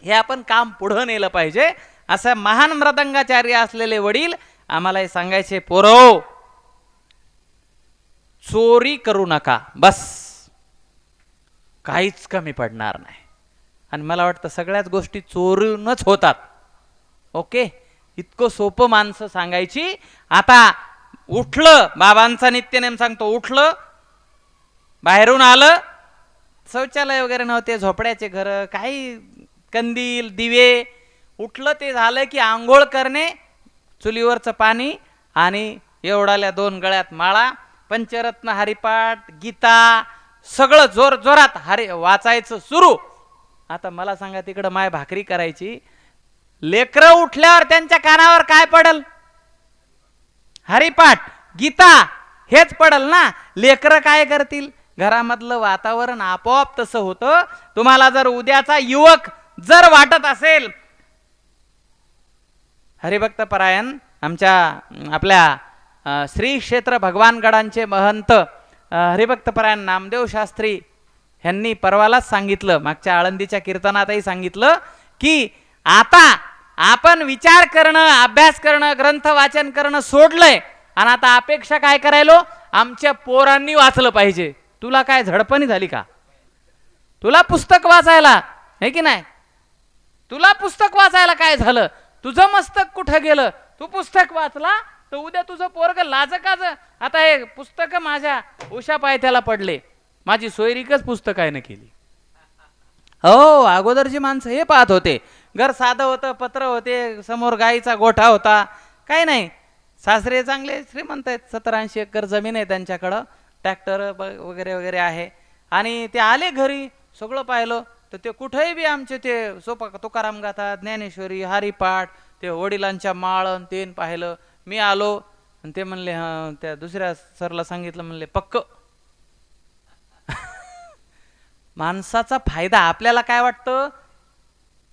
हे आपण काम पुढं नेलं पाहिजे. असं महान मृदंगाचार्य असलेले वडील आम्हाला हे सांगायचे, पोरो चोरी करू नका, बस काहीच कमी पडणार नाही. आणि मला वाटतं सगळ्याच गोष्टी चोरूनच होतात. ओके, इतकं सोपं माणसं सांगायची. आता उठलं, बाबांचा नित्यनेम सांगतो, उठलं, बाहेरून आलं, शौचालय वगैरे नव्हते, झोपड्याचे घर, काही कंदील दिवे, उठलं ते झालं की आंघोळ करणे, चुलीवरचं पाणी आणि एवढाल्या 2 गळ्यात माळा, पंचरत्न हरिपाठ, गीता, सगळं जोर जोरात वाचायचं सुरू. आता मला सांगा, तिकडं माय भाकरी करायची, लेकरं उठल्यावर त्यांच्या कानावर काय पडल? हरिपाठ, गीता हेच पडल ना. लेकरं काय करतील? घरामधलं वातावरण आपोआप तसं होतं. तुम्हाला जर उद्याचा युवक जर वाटत असेल, हरिभक्त परायण आपल्या श्री क्षेत्र भगवानगडांचे महंत हरिभक्त परायण नामदेव शास्त्री यांनी परवालाच सांगितलं, मागच्या आळंदीच्या कीर्तनातही सांगितलं, की आता आपण विचार करणं, अभ्यास करणं, ग्रंथ वाचन करणं सोडलंय आणि आता अपेक्षा काय करायलो? आमच्या पोरांनी वाचलं पाहिजे. तुला काय झडपणी झाली का? तुला पुस्तक वाचायला, है की नाही? तुला पुस्तक वाचायला काय झालं? तुझं मस्तक कुठं गेलं? तू पुस्तक वाचला तर उद्या तुझं पोरग लाजकाच. आता हे पुस्तक माझ्या उशा पायथ्याला पडले, माझी सोयरीकच पुस्तकायनं केली. हो, अगोदरची माणसं हे पाहत होते, घर साधं होतं, पत्र होते, समोर गाईचा गोठा होता, काही नाही. सासरे चांगले श्रीमंत आहेत, 70-80 एकर जमीन आहे त्यांच्याकडं, ट्रॅक्टर वगैरे वगैरे आहे. आणि ते आले घरी, सगळं पाहिलं तर ते कुठेही बी आमचे ते सोपा तुकाराम गाथा, ज्ञानेश्वरी, हरिपाठ, ते वडिलांच्या माळण तेन पाहिलं. मी आलो आणि ते म्हणले, हां, त्या दुसऱ्या सरला सांगितलं, म्हणले पक्क. माणसाचा फायदा आपल्याला काय वाटतं?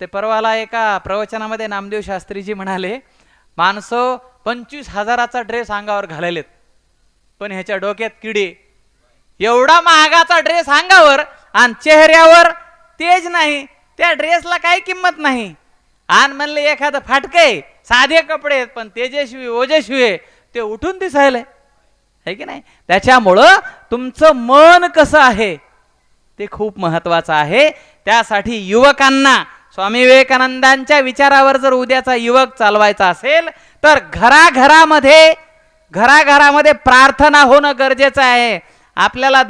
ते परवाला एका प्रवचनामध्ये नामदेव शास्त्रीजी म्हणाले, माणसं 25,000चा ड्रेस अंगावर घालायलेत, पण ह्याच्या डोक्यात किडे. एवढा महागाचा ड्रेस अंगावर आणि चेहऱ्यावर तेज नाही, त्या ड्रेसला काही किंमत नाही. आणि म्हणले एखादं फाटकय, साधे कपडे आहेत पण तेजस्वी ओजस्वी आहे, ते उठून दिसायलंय, है की नाही? त्याच्यामुळं तुमचं मन कसं आहे ते खूप महत्वाचं आहे. त्यासाठी युवकांना स्वामी विवेकानंदांच्या विचारावर जर उद्याचा युवक चालवायचा असेल तर घराघरामध्ये प्रार्थना होणं गरजेचं आहे. आपल्याला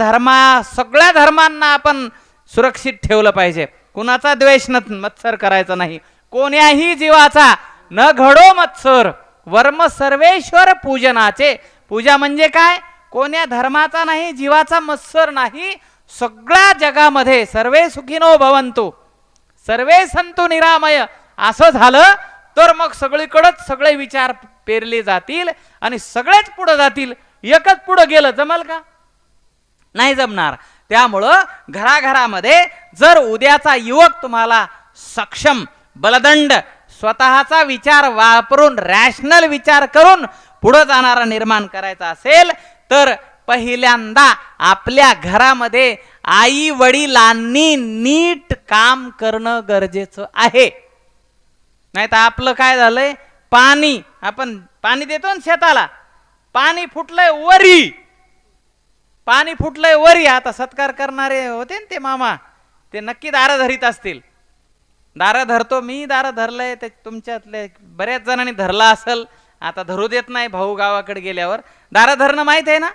सगळ्या धर्मांना आपण सुरक्षित ठेवलं पाहिजे. कुणाचा द्वेष मत्सर करायचा नाही. कोण्याही जीवाचा न घडो मत्सर, वर्म सर्वेश्वर पूजनाचे. पूजा म्हणजे काय? कोण्या धर्माचा नाही, जीवाचा मत्सर नाही. सगळ्या जगामध्ये सर्वे सुखिनो भवंतु, सर्वे संतु निरामय असं झालं तर मग सगळीकडेच सगळे विचार पेरले जातील आणि सगळेच पुढे जातील. एकच पुढे गेलं जमल का? नाही जमणार. त्यामुळं घराघरामध्ये जर उद्याचा युवक तुम्हाला सक्षम, बलदंड, स्वतःचा विचार वापरून, रॅशनल विचार करून पुढे जाणारा निर्माण करायचा असेल तर पहिल्यांदा आपल्या घरामध्ये आई वडिलांनी नीट काम करणं गरजेचं आहे. नाही तर आपलं काय झालंय, आपण पाणी देतो ना शेताला, पाणी फुटलंय वरी, पाणी फुटलंय वरी. आता सत्कार करणारे होते ना ते मामा, ते नक्की दारं धरीत असतील. दारं धरतो मी, दारं धरलंय, ते तुमच्यातले बऱ्याच जणांनी धरला असेल, आता धरू देत नाही भाऊ गावाकडे गेल्यावर. दारं धरणं माहित आहे ना?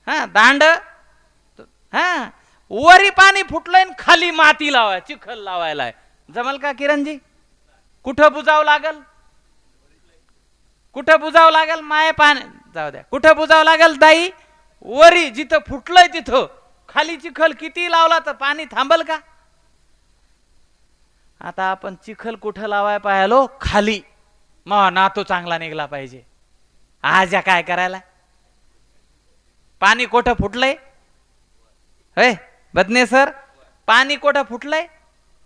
हा, दांड, हा, वरी पाणी फुटलंय, खाली माती लावाय, चिखल लावायला जमल का किरणजी? कुठं बुजावं लागल? कुठं बुजावं लागल? माय पाणी जाऊ द्या, कुठं बुजावं लागल ताई? वरी, जिथं फुटलंय तिथं. खाली चिखल किती लावला तर पाणी थांबल का? आता आपण चिखल कुठं लावाय पाहिलो? खाली. मग नातू चांगला निघला पाहिजे. आज या काय करायला? पाणी कुठं फुटलंय? होय बदने सर, पाणी कुठं फुटलंय?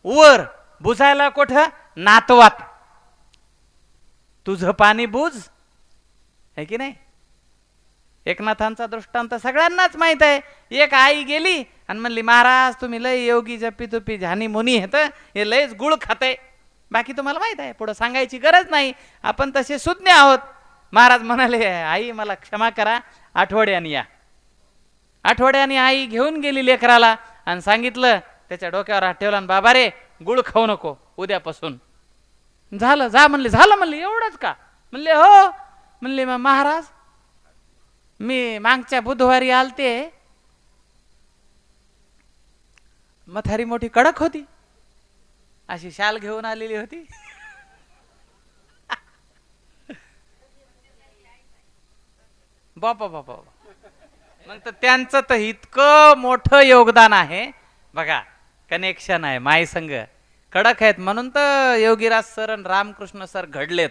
वर. बुजायला कुठं? नातवात. तुझं पाणी बुज, है की नाही? एकनाथांचा दृष्टांत सगळ्यांनाच माहित आहे. एक आई गेली आणि म्हणली, महाराज तुम्ही लय योगी जपी तुपी झानी मुनी हेत, हे लयच गुळ खाते. बाकी तुम्हाला माहित आहे, पुढे सांगायची गरज नाही, आपण तसे सुज्ञ आहोत. महाराज म्हणाले, आई मला क्षमा करा, आठवड्याने या. आठवड्याने आई घेऊन गेली लेकराला आणि सांगितलं, त्याच्या डोक्यावर हात ठेवला आणि बाबा रे गुळ खाऊ नको उद्यापासून. झालं जा म्हणले. झालं म्हणले, एवढंच का म्हणले, हो म्हणले. मग महाराज मी मागच्या बुधवारी आलते, मथारी मोठी कडक होती, अशी शाल घेऊन आलेली होती. बापा बापा, मग तर त्यांचं तर इतकं मोठं योगदान आहे बघा, कनेक्शन आहे माय संघ, कडक आहेत म्हणून तर योगीराज सर आणि रामकृष्ण सर घडलेत.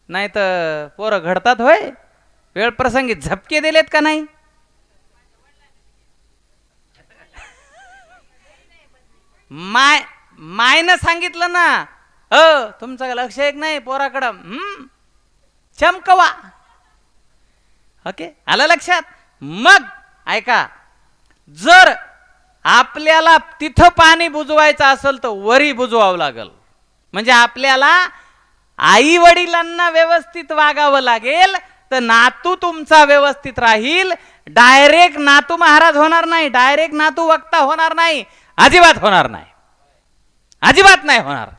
नाही तर पोरं घडतात होय, वेळ प्रसंगी झपके दिलेत का नाही. मायनं सांगितलं ना, तुमचं लक्ष एक नाही पोराकडं, चमकवा. ओके, आलं लक्षात. मग ऐका, जर आपल्याला तिथं पाणी बुजवायचं असेल तर वरी बुजवावं लागल. म्हणजे आपल्याला आई वडिलांना व्यवस्थित वागावं लागेल, तर नातू तुमचा व्यवस्थित राहील. डायरेक्ट नातू महाराज होणार नाही, डायरेक्ट नातू वक्ता होणार नाही, अजिबात होणार नाही, अजिबात नाही होणार.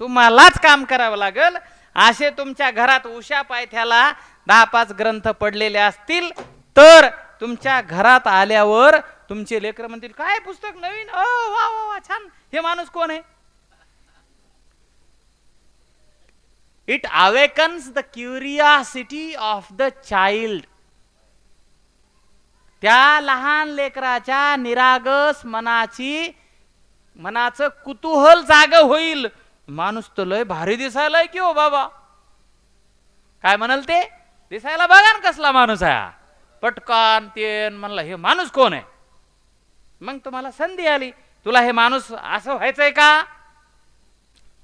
तुम्हालाच काम करावं लागेल. असे तुमच्या घरात उषा पायथ्याला 10-5 ग्रंथ पडलेले असतील तर तुमच्या घरात आल्यावर तुमचे लेकर म्हणतील, काय पुस्तक नवीन, वा वा वा छान, हे माणूस कोण आहे. It awakens the curiosity of the child. त्या लहान लेकराच्या निरागस मनाचं कुतूहल जाग होईल. माणूस तर लय भारी दिसायलाय की हो बाबा, काय म्हणाल ते, दिसायला बघा ना कसला माणूस आहे, पटकान तेन म्हणला, हे माणूस कोण आहे. मग तुम्हाला संधी आली, तुला हे माणूस असं व्हायचंय का,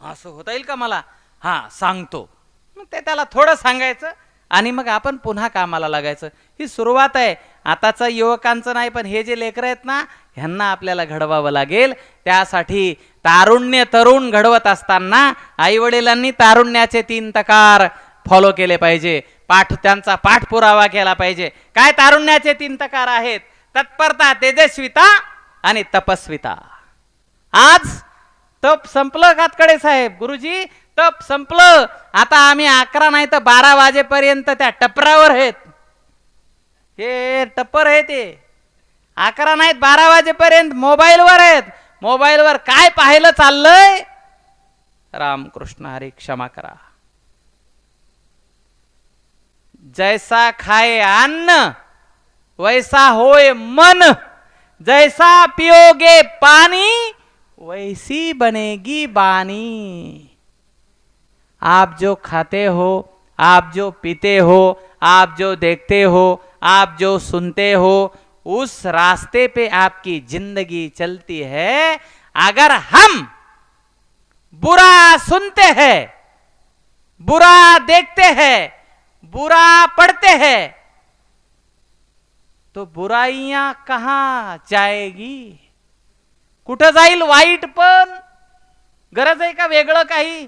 असं होता येईल का मला, हा सांगतो. मग ते त्याला थोडं सांगायचं आणि मग आपण पुन्हा कामाला लागायचं. ही सुरुवात आहे. आताचा युवकांचं नाही, पण हे जे लेकरं आहेत ना, ह्यांना आपल्याला घडवावं लागेल. त्यासाठी तारुण्य तरुण घडवत असताना आई वडिलांनी तारुण्याचे 3 तकार फॉलो केले पाहिजे. त्यांचा पाठपुरावा केला पाहिजे. काय तारुण्याचे 3 तकार आहेत, तत्परता, तेजस्विता आणि तपस्विता. आज तप संपलं कातकडे साहेब, गुरुजी तप संपलं. आता आम्ही 11 नाही तर 12 वाजेपर्यंत त्या टपरावर आहेत. हे टप्पर आहे, ते 11 नाहीत 12 वाजेपर्यंत मोबाईलवर आहेत. मोबाईलवर काय पाहिलं चाललंय, रामकृष्ण हरी क्षमा करा. जैसा खाए अन्न वैसा होए मन, जैसा पियोगे पानी वैसी बनेगी बानी. आप जो खाते हो, आप जो पीते हो, आप जो देखते हो, आप जो सुनते हो, उस रास्ते पे आपकी जिंदगी चलती है. अगर हम बुरा सुनते हैं, बुरा देखते हैं, बुरा पढ़ते हैं, तो बुराइयां कहां जाएगी, कुठं जाईल वाईट. पण गरज आहे का वेगळं काही.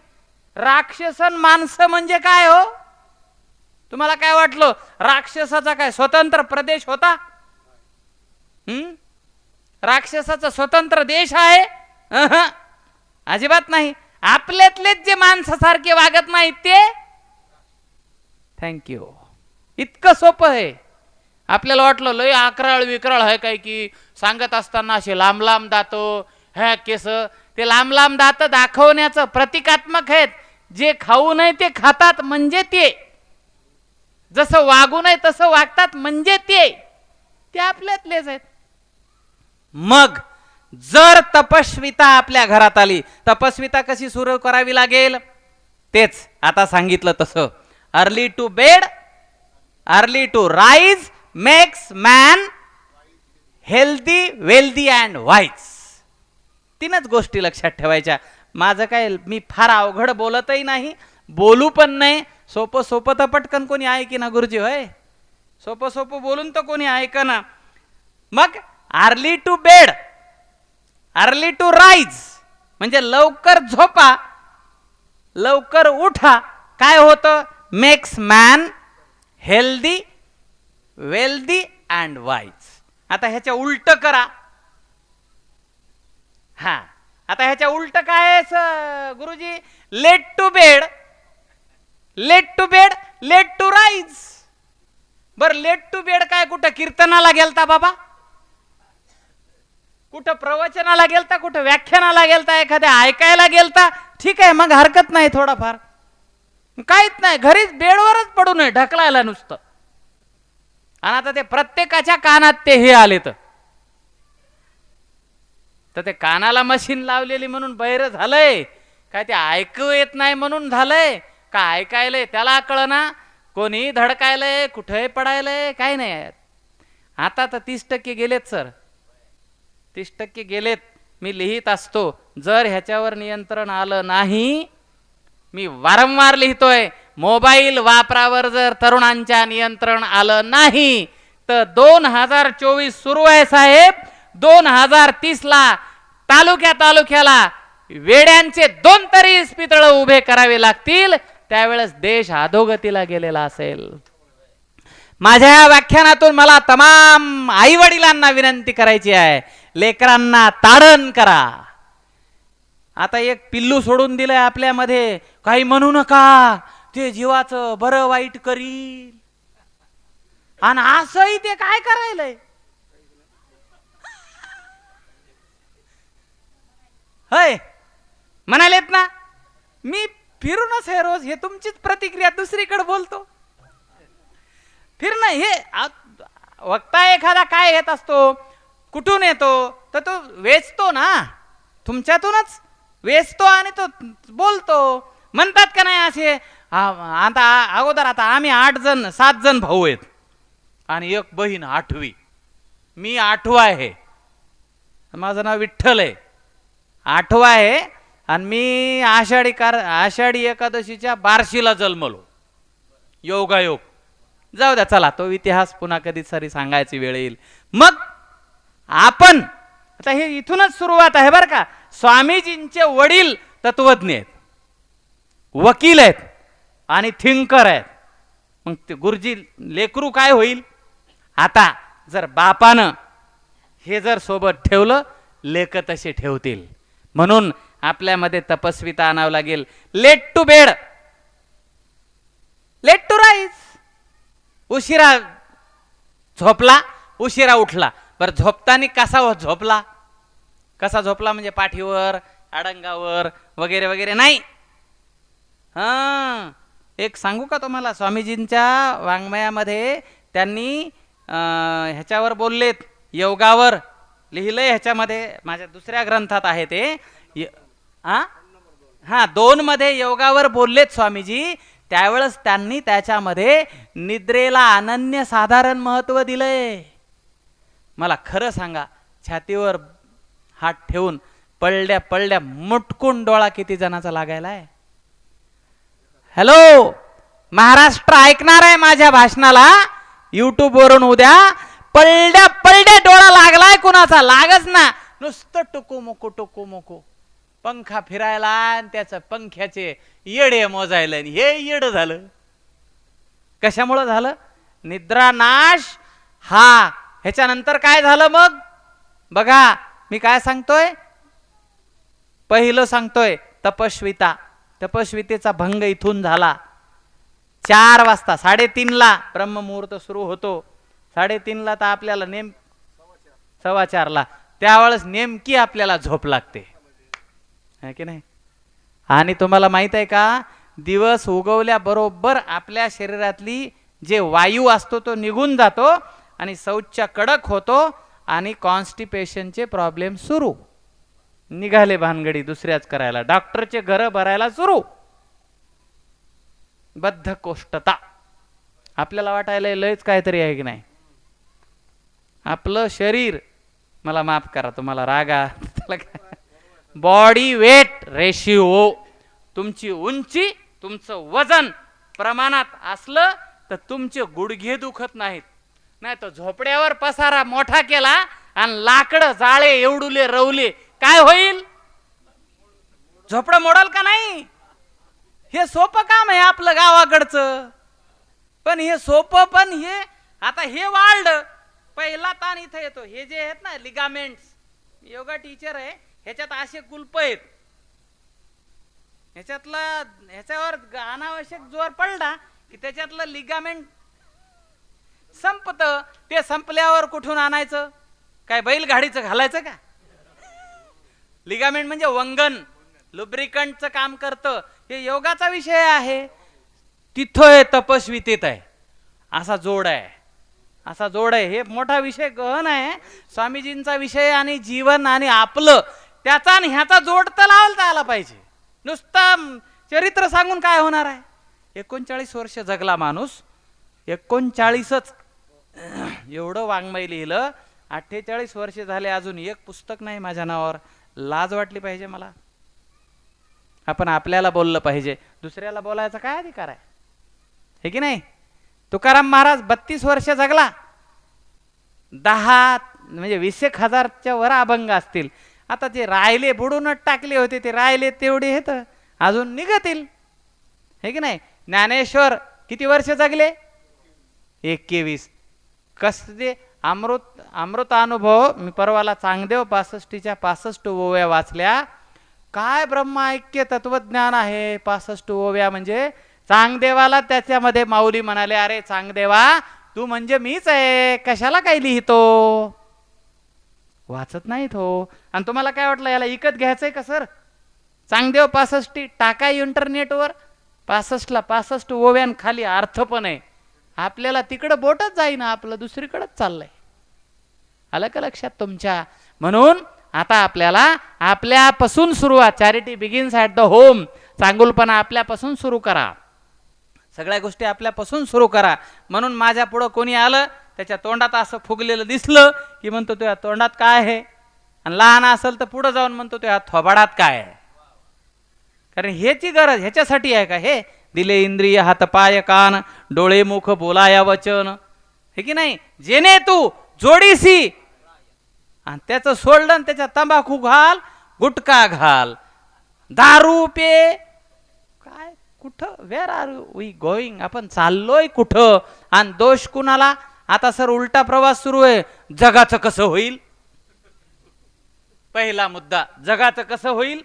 राक्षसन माणसं म्हणजे काय हो, तुम्हाला काय वाटलं, राक्षसाचा काय स्वतंत्र प्रदेश होता, राक्षसाचा स्वतंत्र देश आहे, अजिबात नाही. आपल्यातलेच जे माणसासारखे वागत नाहीत ते. थँक्यू. इतकं सोपं आहे. आपल्याला वाटलं लय अकराळ विकराळ आहे काय की, सांगत असताना असे लांब लांब दात, ह्या केस, ते लांब लांब दात दाखवण्याचं प्रतिकात्मक आहेत. जे खाऊ नये ते खातात म्हणजे ते, जसं वागू नये तसं वागतात म्हणजे ते आपल्यातलेच आहेत. मग जर तपस्विता आपल्या घरात आली, तपस्विता कशी सुरू करावी लागेल, तेच आता सांगितलं तसं. Early to bed, early to rise makes man healthy, wealthy and wise. 3च गोष्टी लक्षात ठेवायच्या. माझं काय, मी फार अवघड बोलतही नाही, बोलू पण नाही. सोपं सोपं तर पटकन कोणी आहे की ना गुरुजी, होय सोपं सोपं बोलून तर कोणी ऐकना. मग early to bed, early to rise म्हणजे लवकर झोपा, लवकर उठा. काय होतं? Makes man healthy, wealthy and wise. आता ह्याच्या उलट करा. हा, आता ह्याच्या उलट काय आहे गुरुजी? Late to bed, late to bed, late to rise. बर, लेट टू बेड काय कुठं कीर्तनाला गेलता बाबा? कुठं प्रवचनाला गेलता? कुठं व्याख्यानाला गेलता? एखाद्या ऐकायला गेलता? ठीक आहे, मग हरकत नाही थोडाफार. काहीच नाही, घरीच बेडवरच पडू नये, ढकलायला नुसतं. आणि आता ते प्रत्येकाच्या कानात ते हे आले तर ते कानाला मशीन लावलेली म्हणून बहिर झालंय काय? ते ऐकू येत नाही म्हणून झालंय का? ऐकायलंय त्याला कळना, कोणी धडकायलंय, कुठे पडायलंय, काय नाही. आता तर 30% गेलेत सर, 30% गेलेत. मी लिहित असतो, जर ह्याच्यावर नियंत्रण आलं नाही, मी वारंवार लिहितोय, मोबाईल वापरावर जर तरुणांच्या नियंत्रण आलं नाही तर 2024 सुरू आहे साहेब. 2030 ला तालुक्याला वेड्यांचे 2 तरी इस्पितळ उभे करावे लागतील. त्यावेळेस देश अधोगतीला गेलेला असेल. माझ्या या व्याख्यानातून मला तमाम आई वडिलांना विनंती करायची आहे, लेकरांना ताडण करा. आता एक पिल्लू सोडून दिलंय आपल्यामध्ये, काही म्हणू नका, ते जीवाचं बरं वाईट करील. आणि असंही ते काय करायलंय? होय, म्हणालेत ना, मी फिरूनच हे रोज, हे तुमचीच प्रतिक्रिया, दुसरीकडे बोलतो. फिरणं हे वक्ता एखादा काय येत असतो, कुठून येतो, तर तो वेचतो ना, तुमच्यातूनच वेचतो आणि तो बोलतो. म्हणतात का नाही असे? आता अगोदर, आता आम्ही 7 जण भाऊ आहेत आणि एक बहीण 8वी. मी 8वा आहे, माझं नाव विठ्ठल आहे, 8वा आहे. आणि मी आषाढी एकादशीच्या बार्शीला जन्मलो, योगायोग. जाऊ द्या, चला तो इतिहास पुन्हा कधी तरी सांगायची वेळ येईल. मग आपण आता हे इथूनच सुरुवात आहे बरं का. स्वामीजींचे वडील तत्वज्ञ आहेत, वकील आहेत आणि थिंकर आहेत. मग ते गुरुजी लेकरू काय होईल? आता जर बापानं हे जर सोबत ठेवलं, लेक तसे ठेवतील. म्हणून आपल्यामध्ये तपस्विता आणावं लागेल. Late to bed, late to rise. उशिरा झोपला, उशिरा उठला. बरं, झोपताना कसा झोपला? कसा झोपला म्हणजे पाठीवर, अडंगावर वगैरे वगैरे नाही. एक सांगू का तुम्हाला, स्वामीजींच्या वाङ्मयामध्ये त्यांनी ह्याच्यावर बोललेत, योगावर लिहिलंय. ह्याच्यामध्ये माझ्या दुसऱ्या ग्रंथात आहे ते. 2 मध्ये योगावर बोललेत स्वामीजी. त्यावेळेस त्यांनी त्याच्यामध्ये निद्रेला अनन्य साधारण महत्व दिलंय. मला खरं सांगा, छातीवर हात ठेवून पडल्या पडल्या मुटकून डोळा किती जणाचा लागायला आहे? हॅलो, महाराष्ट्र ऐकणार आहे माझ्या भाषणाला युट्यूब वरून उद्या. पडल्या पडल्या डोळा लागलाय कुणाचा? लागच ना, नुसतं टुकू मुकू पंखा फिरायला आणि त्याचं पंख्याचे येडे मोजायला. हे येड झालं. कशामुळं झालं? निद्रानाश. ह्याच्यानंतर काय झालं मग बघा, मी काय सांगतोय? पहिलं सांगतोय तपस्विता. तपस्वितेचा भंग इथून झाला. 4 वाजता, 3:30ला ब्रह्ममुहूर्त सुरू होतो. 3:30ला तर आपल्याला 4:15ला त्यावेळेस नेमकी आपल्याला झोप लागते, है की नाही? आणि तुम्हाला माहित आहे का, दिवस उगवल्याबरोबर आपल्या शरीरातली जे वायू असतो तो निघून जातो आणि शौच कडक होतो आणि कॉन्स्टिपेशनचे प्रॉब्लेम सुरू. निघाले भानगडी दुसऱ्याच करायला, डॉक्टरचे घर भरायला सुरू. बद्धकोष्ठता. आपल्याला वाटायला लयच काहीतरी आहे की नाही. आपलं शरीर, मला माफ करा तुम्हाला रागा, बॉडी वेट रेशिओ, तुमची उंची, तुमचं वजन प्रमाणात असलं तर तुमचे गुडघे दुखत नाहीत. नाही तर झोपड्यावर पसारा मोठा केला आणि लाकडं जाळे एवढुले रवले, काय होईल? झोपडं मोडाल का नाही? हे सोपं काम आहे आपलं गावाकडचं. पण हे सोपं, पण हे आता हे वाढलं. पहिला ताण इथं येतो. हे जे आहेत ना लिगामेंट्स, योगा टीचर आहे, ह्याच्यात असे कुलप आहेत, ह्याच्यावर अनावश्यक जोर पडला की त्याच्यातलं लिगामेंट संपत. ते संपल्यावर कुठून आणायचं? काय बैलगाडीचं घालायचं का? लिगामेंट म्हणजे वंगण, लुब्रिकंटचं काम करतं. हे योगाचा विषय आहे. तिथं तपस्वितेत आहे, असा जोड आहे, असा जोड आहे. हे मोठा विषय गहन आहे. स्वामीजींचा विषय आणि जीवन आणि आपलं त्याचा आणि ह्याचा जोड तर लावता आला पाहिजे. नुसतं चरित्र सांगून काय होणार आहे? 39 वर्ष जगला माणूस, 39च एवढं वाङ्मय लिहिलं. 48 वर्ष झाले, अजून एक पुस्तक नाही माझ्या नावावर. लाज वाटली पाहिजे मला. आपण आपल्याला बोललं पाहिजे, दुसऱ्याला बोलायचा काय अधिकार आहे? हे की नाही? तुकाराम महाराज 32 वर्ष जगला, 10 म्हणजे 20,000च्या वर अभंग असतील. आता ते राहिले बुडूनच टाकले होते, ते राहिले तेवढे आहेत, अजून निघतील. हे की नाही? ज्ञानेश्वर किती वर्ष जगले? 21. कसले अमृत अनुभव. मी परवाला चांगदेव 65च्या 65 ओव्या वाचल्या. काय ब्रह्म ऐक्य तत्वज्ञान आहे. 65 ओव्या म्हणजे चांगदेवाला त्याच्यामध्ये माऊली म्हणाले, अरे चांगदेवा तू म्हणजे मीच आहे, कशाला काही लिहितो? वाचत नाही तो. आणि तुम्हाला काय वाटलं याला इकत घ्यायचंय का सर? चांगदेव 65 टाका इंटरनेटवर. 65ला 65 ओव्यान खाली अर्थ पण आहे. आपल्याला तिकडं बोटच जाईना, आपलं दुसरीकडेच चाललंय. आलं का लक्षात तुमच्या? म्हणून आता आपल्याला आपल्यापासून सुरुवात. Charity begins at the home. चांगुलपणा आपल्यापासून सुरू करा. सगळ्या गोष्टी आपल्यापासून सुरू करा. म्हणून माझ्या पुढं कोणी आलं, त्याच्या तोंडात असं फुगलेलं दिसलं की म्हणतो तुझ्या तोंडात काय आहे, आणि लहान असेल तर पुढं जाऊन म्हणतो तुझ्या थोबाडात काय आहे. कारण ह्याची गरज ह्याच्यासाठी आहे का? हे दिले इंद्रिय हात पाय कान डोळे मुख बोलाया वचन, हे की नाही? जेने तू जोडीसी, आणि त्याचं सोडलं त्याच्या तंबाखू घाल, गुटखा घाल, दारू पे. काय कुठं? वेर आर वी गोईंग? आपण चाललोय कुठं? आणि दोष कुणाला? आता सर उलटा प्रवास सुरू आहे. जगाचं कसं होईल? पहिला मुद्दा, जगाचं कसं होईल?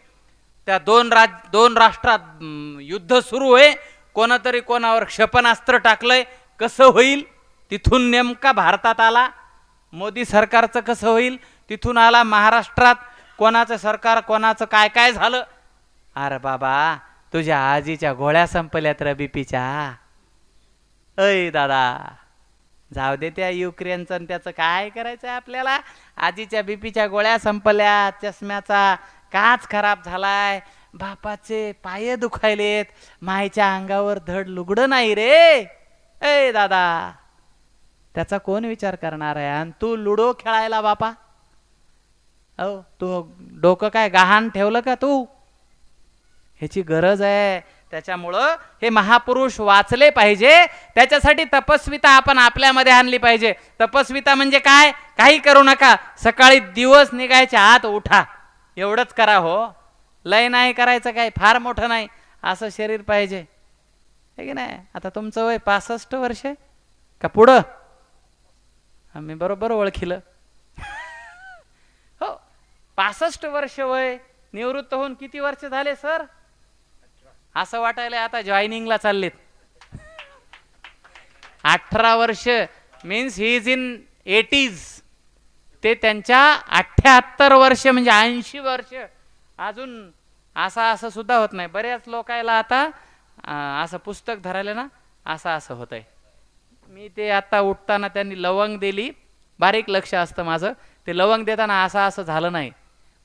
त्या दोन राष्ट्रात युद्ध सुरू आहे. कोणातरी कोणावर क्षेपणास्त्र टाकलंय, कसं होईल? तिथून नेमका भारतात आला. मोदी सरकारचं कसं होईल? तिथून आला महाराष्ट्रात. कोणाचं सरकार, कोणाचं काय काय झालं. अरे बाबा तुझ्या आजीच्या गोळ्या संपल्यात रे बीपीच्या. अय दादा जाऊ दे त्या युक्रेनचं आणि त्याचं काय करायचं आपल्याला. आजीच्या बीपीच्या गोळ्या संपल्या, चष्म्याचा काच खराब झालाय, बापाचे पाय दुखायलेत, मायच्या अंगावर धड लुगडं नाही रे. ए दादा त्याचा कोण विचार करणार आहे? आणि तू लुडो खेळायला बापा. अहो तू डोकं काय गहाण ठेवलं का तू? ह्याची गरज आहे. त्याच्यामुळं हे महापुरुष वाचले पाहिजे. त्याच्यासाठी तपस्विता आपण आपल्यामध्ये आणली पाहिजे. तपस्विता म्हणजे काय? काही करू नका, सकाळी दिवस निघायच्या आत उठा, एवढंच करा. हो लय नाही करायचं, काय फार मोठं नाही, असं शरीर पाहिजे. हे की नाही? आता तुमचं वय 65 वर्ष का पुढं? आम्ही बरोबर ओळखिलं. हो 65 वर्ष वय. निवृत्त होऊन किती वर्ष झाले सर? असं वाटायला आता जॉईनिंगला चाललेत. 18 वर्ष means he is in 80s. ते त्यांच्या 78 वर्ष म्हणजे 80 वर्ष. अजून असं सुद्धा होत नाही. बऱ्याच लोकायला आता असं पुस्तक धरायला ना असं होत आहे. मी ते आता उठताना त्यांनी लवंग दिली, बारीक लक्ष असतं माझं. ते लवंग देताना असं झालं नाही,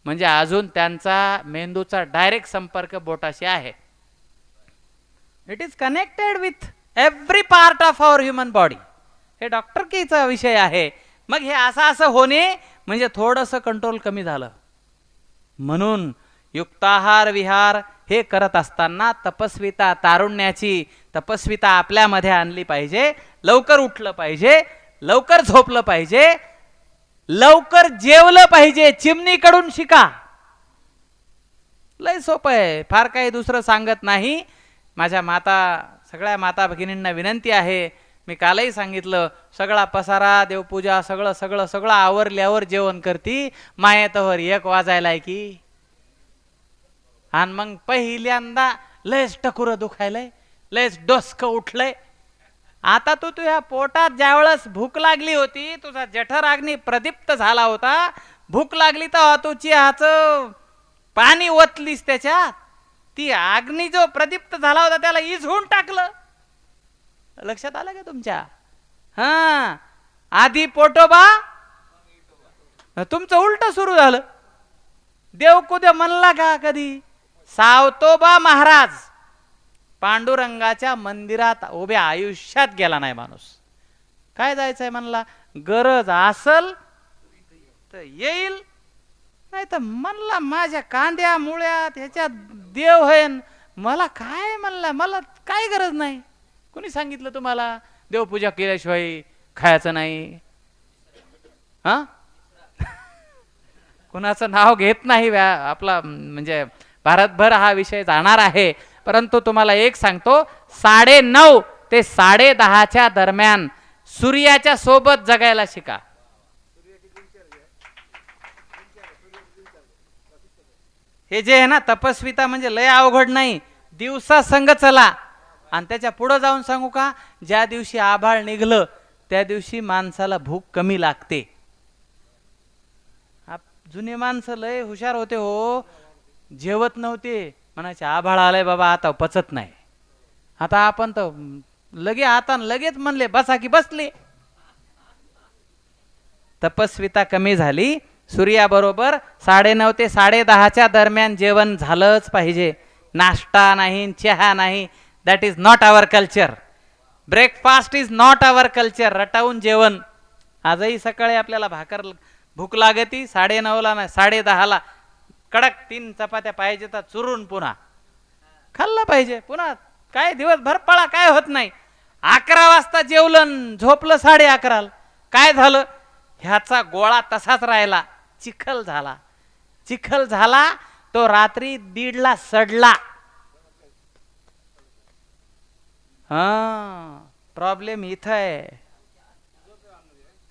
म्हणजे अजून त्यांचा मेंदूचा डायरेक्ट संपर्क बोटाशी आहे. It is connected with every part of our human body. हे डॉक्टर कीचा विषय आहे. मग हे असं होणे म्हणजे थोडंसं कंट्रोल कमी झालं. म्हणून युक्ताहार विहार हे करत असताना तपस्विता, तारुण्याची तपस्विता आपल्यामध्ये आणली पाहिजे. लवकर उठलं पाहिजे, लवकर झोपलं पाहिजे, लवकर जेवलं पाहिजे. चिमणीकडून शिका. लय सोपं आहे, फार काही दुसरं सांगत नाही. माझ्या सगळ्या माता भगिनींना विनंती आहे, मी कालही सांगितलं, सगळा पसारा, देवपूजा सगळं सगळं सगळं आवरल्यावर जेवण करती. मायेतवर 1 वाजायलाय की, आणि मग पहिल्यांदा लयच टकुरं दुखायलंय, लयच डोसकं उठलंय. आता तू तुझ्या पोटात ज्यावेळेस भूक लागली होती, तुझा जठराग्नी प्रदीप्त झाला होता, भूक लागली तर तू चहाचं पाणी ओतलीस त्याच्यात, ती अग्नी जो प्रदीप्त झाला होता त्याला इझवून टाकलं. लक्षात आलं का तुमच्या? हा, आधी पोटोबा, तुमचं उलट सुरू झालं. देव कुठे म्हणला का कधी? सावतोबा महाराज पांडुरंगाच्या मंदिरात उभ्या आयुष्यात गेला नाही माणूस. काय जायचंय म्हणला? गरज असल तर येईल, नाही तर म्हणला माझ्या कांद्या मुळ्यात ह्याच्यात देव होईन, मला काय म्हणला, मला काय गरज नाही. कोणी सांगितलं तुम्हाला देवपूजा केल्याशिवाय खायचं नाही? हा, कुणाचं नाव घेत नाही. आपला म्हणजे भारतभर हा विषय जाणार आहे, परंतु तुम्हाला एक सांगतो, 9:30 ते 10:30च्या दरम्यान सूर्याच्या सोबत जगायला शिका. हे जे आहे ना तपस्विता, म्हणजे लय अवघड नाही. दिवसा संग चला. आणि त्याच्या पुढे जाऊन सांगू का, ज्या दिवशी आभाळ निघलं त्या दिवशी माणसाला भूक कमी लागते. जुने माणसं लय हुशार होते हो, जेवत नव्हते, म्हणायचे आभाळ आलंय बाबा आता पचत नाही. आता आपण तर लगेच म्हणले बसा की बसले. तपस्विता कमी झाली. सूर्याबरोबर 9:30 ते 10:30च्या दरम्यान जेवण झालंच पाहिजे. नाश्ता नाही, चहा नाही. That is not our culture. Breakfast is not our culture. रटावून जेवण. आजही सकाळी आपल्याला भूक लागती 9:30ला नाही 10:30ला कडक 3 चपात्या पाहिजे तर चुरून पुन्हा खाल्लं पाहिजे. पुन्हा काय दिवसभर पळा, काय होत नाही. 11 वाजता जेवलं, झोपलं 11:30. काय झालं? ह्याचा गोळा तसाच राहिला, चिखल झाला. तो रात्री 1:30ला सडला. हा, प्रॉब्लेम इथं आहे.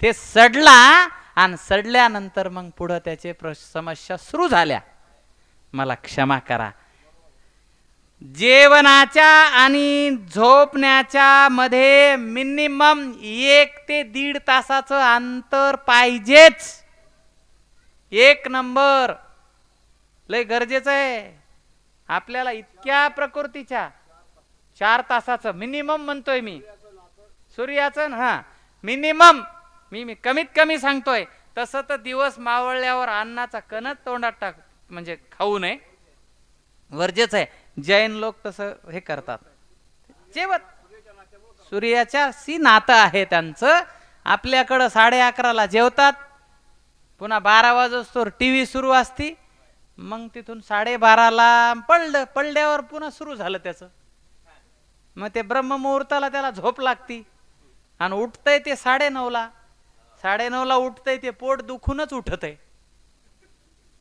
ते सडला आणि सडल्यानंतर मग पुढं त्याचे समस्या सुरू झाल्या. मला क्षमा करा. जेवणाच्या आणि झोपण्याच्या मध्ये मिनिमम 1 ते 1.5 तासाचं अंतर पाहिजेच. 1 नंबर लय गरजेचं आहे आपल्याला. इतक्या प्रकृतीच्या 4 तासाचं मिनिमम म्हणतोय मी. सूर्याचं हा मिनिमम मी कमीत कमी सांगतोय. तसं तर दिवस मावळल्यावर अन्नाचा कणच तोंडात टाक म्हणजे खाऊ नये, वर्जेच आहे. जैन लोक तसं हे करतात, जेवत. सूर्याच्या नातं आहे त्यांचं. आपल्याकडं 11:30ला जेवतात, पुन्हा 12 वाजोस्तोवर टीव्ही सुरू असती, मग तिथून 12:30ला पडल्यावर पुन्हा सुरू झालं त्याचं. मग ते ब्रह्ममुहूर्ताला त्याला झोप लागती आणि उठतंय ते 9:30ला. 9:30ला उठतंय ते पोट दुखूनच उठतंय.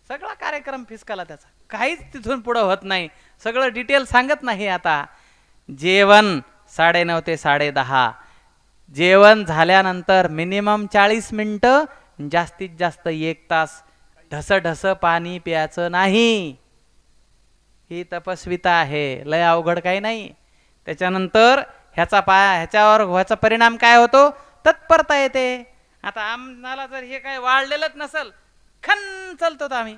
सगळा कार्यक्रम फिसकाला त्याचा, काहीच तिथून पुढं होत नाही. सगळं डिटेल सांगत नाही आता. जेवण 9:30 ते 10:30. जेवण झाल्यानंतर मिनिमम 40 मिनिटं, जास्तीत जास्त 1 तास ढस पाणी प्यायचं नाही. ही तपस्विता आहे, लय अवघड काही नाही. त्याच्यानंतर ह्याचा परिणाम काय होतो? तत्परता येते. आता आम्हाला जर हे काय वाढलेलंच नसल, खन चालतो आम्ही.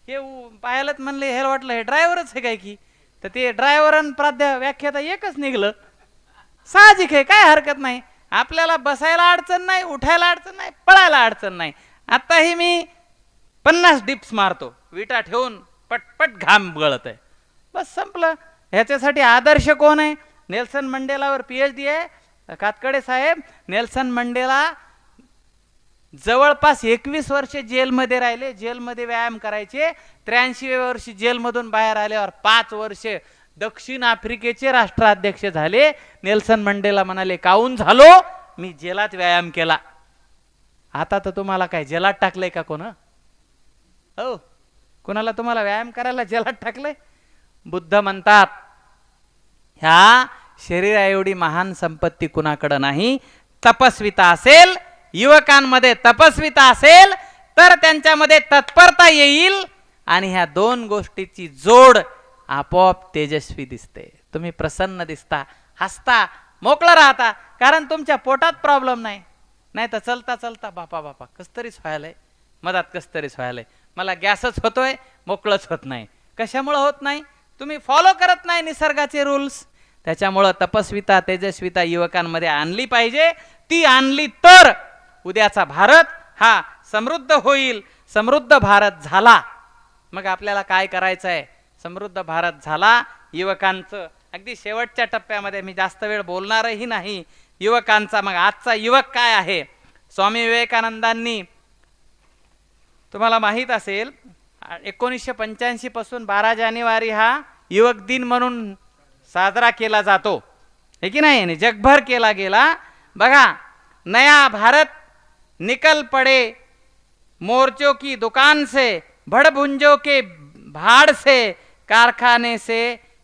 हे पाहायलाच म्हणले, हे वाटलं हे ड्रायव्हरच आहे काय की, तर ते ड्रायव्हर आणि व्याख्याता एकच निघलं. साहजिक आहे, काय हरकत नाही. आपल्याला बसायला अडचण नाही, उठायला अडचण नाही, पळायला अडचण नाही. आताही मी 50 डिप्स मारतो, विटा ठेवून पटपट घाम गळत आहे, बस संपलं. ह्याच्यासाठी आदर्श कोण आहे? नेल्सन मंडेलावर PhD आहे कातकडे साहेब. नेल्सन मंडेला जवळपास 21 वर्ष जेलमध्ये राहिले, जेलमध्ये व्यायाम करायचे. 83व्या वर्षी जेलमधून बाहेर आल्यावर 5 वर्ष दक्षिण आफ्रिकेचे राष्ट्राध्यक्ष झाले. नेल्सन मंडेला म्हणाले, काहून झालो? मी जेलात व्यायाम केला. आता तर तुम्हाला काय जेलात टाकलंय का कोण? हो, कोणाला तुम्हाला व्यायाम करायला जेलात टाकलंय? बुद्ध म्हणतात, ह्या शरीरा एवढी महान संपत्ती कुणाकडं नाही. तपस्विता असेल, युवकांमध्ये तपस्विता असेल तर त्यांच्यामध्ये तत्परता येईल आणि ह्या दोन गोष्टीची जोड आपोआप तेजस्वी दिसते. तुम्ही प्रसन्न दिसता, हसता, मोकळं राहता, कारण तुमच्या पोटात प्रॉब्लेम नाही. नाही तर चलता चलता बापा बापा कसतरीच व्हायलंय, मधात कसतरीच व्हायलंय, मला गॅसच होतोय, मोकळंच होत नाही. कशामुळं होत नाही? तुम्ही फॉलो करत नाही निसर्गाचे रूल्स. त्याच्यामुळं तपस्विता तेजस्विता युवकांमध्ये आणली पाहिजे. ती आणली तर उद्याचा भारत हा समृद्ध होईल. समृद्ध भारत झाला मग आपल्याला काय करायचं आहे? समृद्ध भारत झाला, युवकांचं अगदी शेवटच्या टप्प्यामध्ये, मी जास्त वेळ बोलणारही नाही, युवकांचा मग आजचा युवक काय आहे? स्वामी विवेकानंदांनी, तुम्हाला माहीत असेल, 1985 पासून 12 जानेवारी हा युवक दिन म्हणून साजरा केला जातो, है की नाही? आणि जगभर केला गेला. बघा, नया भारत निकल पड़े मोर्चों की दुकान से, भड़भुंजों के भाड़ से, कारखाने से,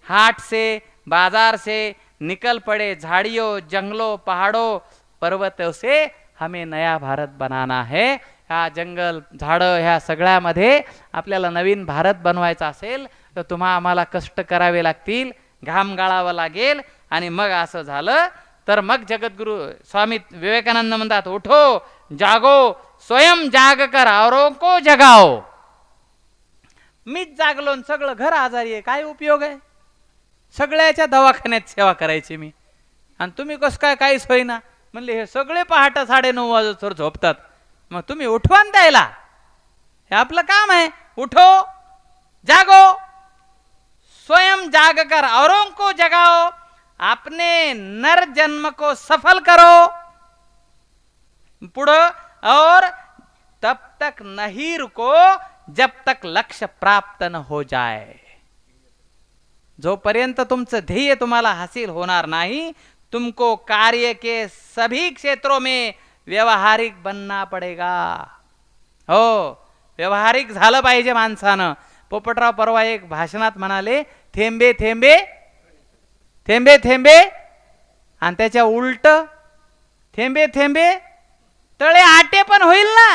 हाट से, बाजार से, निकल पड़े झाड़ियों जंगलों पहाड़ों पर्वतों से, हमें नया भारत बनाना है. ह्या जंगल झाडं ह्या सगळ्यामध्ये आपल्याला नवीन भारत बनवायचा असेल तर आम्हाला कष्ट करावे लागतील, घाम गाळावा लागेल. आणि मग असं झालं तर मग जगद्गुरु स्वामी विवेकानंद म्हणतात, उठो जागो स्वयं जाग कर औरों को जगाओ. मीच जागलो आणि सगळं घर आजारी आहे, काय उपयोग आहे? सगळ्याच्या दवाखान्यात सेवा करायची मी, आणि तुम्ही कसं काय काहीच होईना? म्हणले, हे सगळे पहाटे 9:30 वाजता झोपतात, मग तुम्ही उठवान द्यायला, हे आपलं काम आहे. उठो जागो स्वयं जाग कर औरों को जगाओ, अपने नर जन्म को सफल करो. पुढं, और तब तक नहीं रुको जब तक लक्ष्य प्राप्त न हो जाए. जोपर्यंत तुमचं ध्येय तुम्हाला हासिल होणार नाही, तुमको कार्य के सभी क्षेत्रों में व्यवहारिक बनना पडेगा. हो, व्यवहारिक झालं पाहिजे माणसानं. पोपटराव परवा एक भाषणात म्हणाले, थेंबे थेंबे थेंबे थेंबे, आणि त्याच्या उलट थेंबे थेंबे तळे आटे पण होईल ना,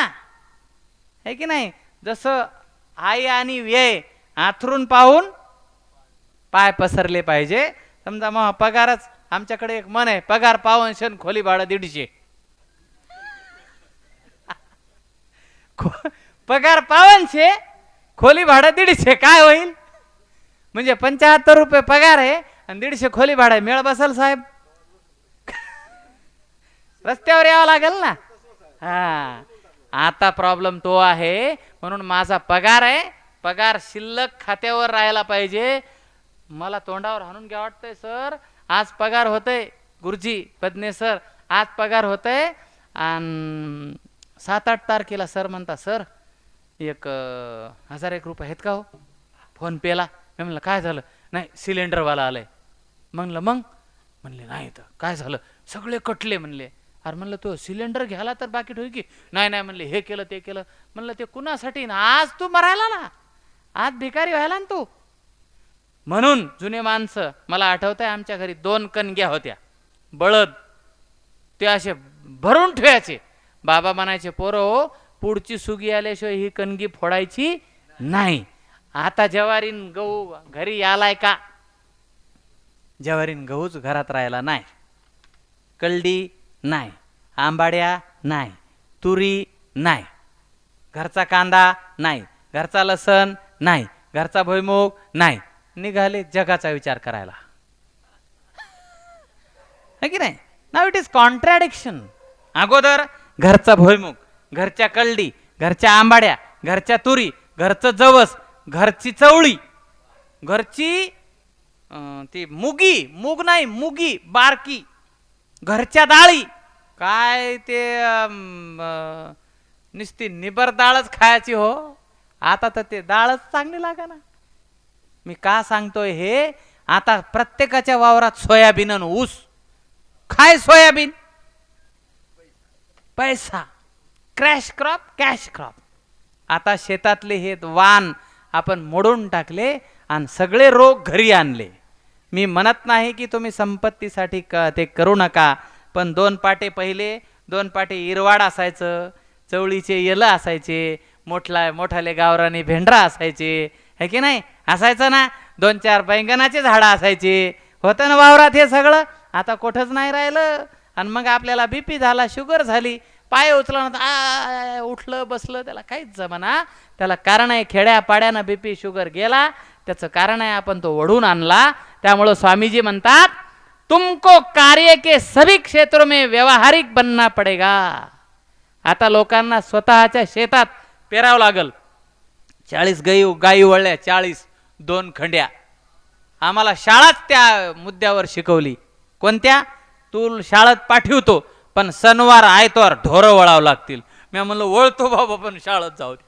है की नाही? जसं आई आणि व्यय आथरून पाहून पाय पसरले पाहिजे. समजा मग पगारच, आमच्याकडे एक मन आहे, पगार 500 खोली भाडं 150. पगार 500 खोली भाडं 150, काय होईल? म्हणजे 75 रुपये पगार आहे आणि 150 खोली भाडं आहे. मेळ बसल साहेब, रस्त्यावर यावं लागेल ना. हा, आता प्रॉब्लेम तो आहे. म्हणून माझा पगार आहे, पगार शिल्लक खात्यावर राहायला पाहिजे. मला तोंडावर हाणून घ्या वाटतंय, सर आज पगार होतंय, गुरुजी पदने सर आज पगार होतंय, आणि 7-8 तारखेला सर म्हणता, सर 1001 रुपये आहेत का हो फोन पेला? मी म्हणलं, काय झालं? नाही, सिलेंडरवाला आलंय. म्हणलं, मग? म्हणले, नाही तर काय झालं? सगळे कटले. म्हणले, अरे म्हणलं, तो सिलेंडर घ्यायला तर बाकी ठेव की. नाही नाही म्हणले, हे केलं ते केलं. म्हणलं, ते कुणासाठी ना? आज तू मरायला ना, आज भिकारी व्हायला ना तू. म्हणून जुने माणसं, मला आठवतंय आमच्या घरी 2 कणग्या होत्या, बळद, ते असे भरून ठेवायचे. बाबा म्हणायचे, पोरो पुढची सुगी आल्याशिवाय ही कणगी फोडायची नाही. आता जवारीन गहू घरी यालाय का? जवारीन गहूच घरात राहायला नाही, कलडी नाही, आंबाड्या नाही, तुरी नाही, घरचा कांदा नाही, घरचा लसण नाही, घरचा भुईमूग नाही. निघाले जगाचा विचार करायला, है की नाही? Now it is contradiction. अगोदर घरचा भुईमूग, घरच्या कलडी, घरच्या आंबाड्या, घरच्या तुरी, घरचं जवस, घरची चवळी, घरची ती मुगी, मूग नाही मुगी बारकी, घरच्या डाळी, काय ते नुसती निबर डाळच खायची हो. आता तर ते डाळच चांगली लागा ना. मी का सांगतोय हे, आता प्रत्येकाच्या वावरात सोयाबीन आणि ऊस. काय सोयाबीन, पैसा, क्रॅश क्रॉप, कॅश क्रॉप. आता शेतातले हे वाण आपण मोडून टाकले आणि सगळे रोग घरी आणले. मी म्हणत नाही की तुम्ही संपत्तीसाठी ते करू नका, पण 2 पाटे पहिले 2 पाटे इरवाड असायचं, चवळीचे येलं असायचे, मोठाले गावरानी भेंडरा असायचे, है की नाही, असायचं ना. 2-4 बैंगनाचे झाडं असायचे, होतं ना वावरात हे सगळं. आता कुठंच नाही राहिलं. आणि मग आपल्याला बीपी झाला, शुगर झाली, पाय उचला ना, उठलं बसलं, त्याला काहीच जमना. त्याला कारण आहे, खेड्यापाड्यानं बीपी शुगर गेला, त्याचं कारण आहे आपण तो वढून आणला. त्यामुळं स्वामीजी म्हणतात, तुमको कार्य के सभी क्षेत्रों में व्यवहारिक बनना पडेगा. आता लोकांना स्वतःच्या शेतात पेरावं लागल. 40 गायी वळल्या, 40 2 खंड्या. आम्हाला शाळाच त्या मुद्द्यावर शिकवली. कोणत्या? तू शाळेत पाठवतो, पण सणवार आयतवार ढोरं वळावं लागतील. मी म्हणलं वळतो बाबा, पण शाळेत जाऊ दे.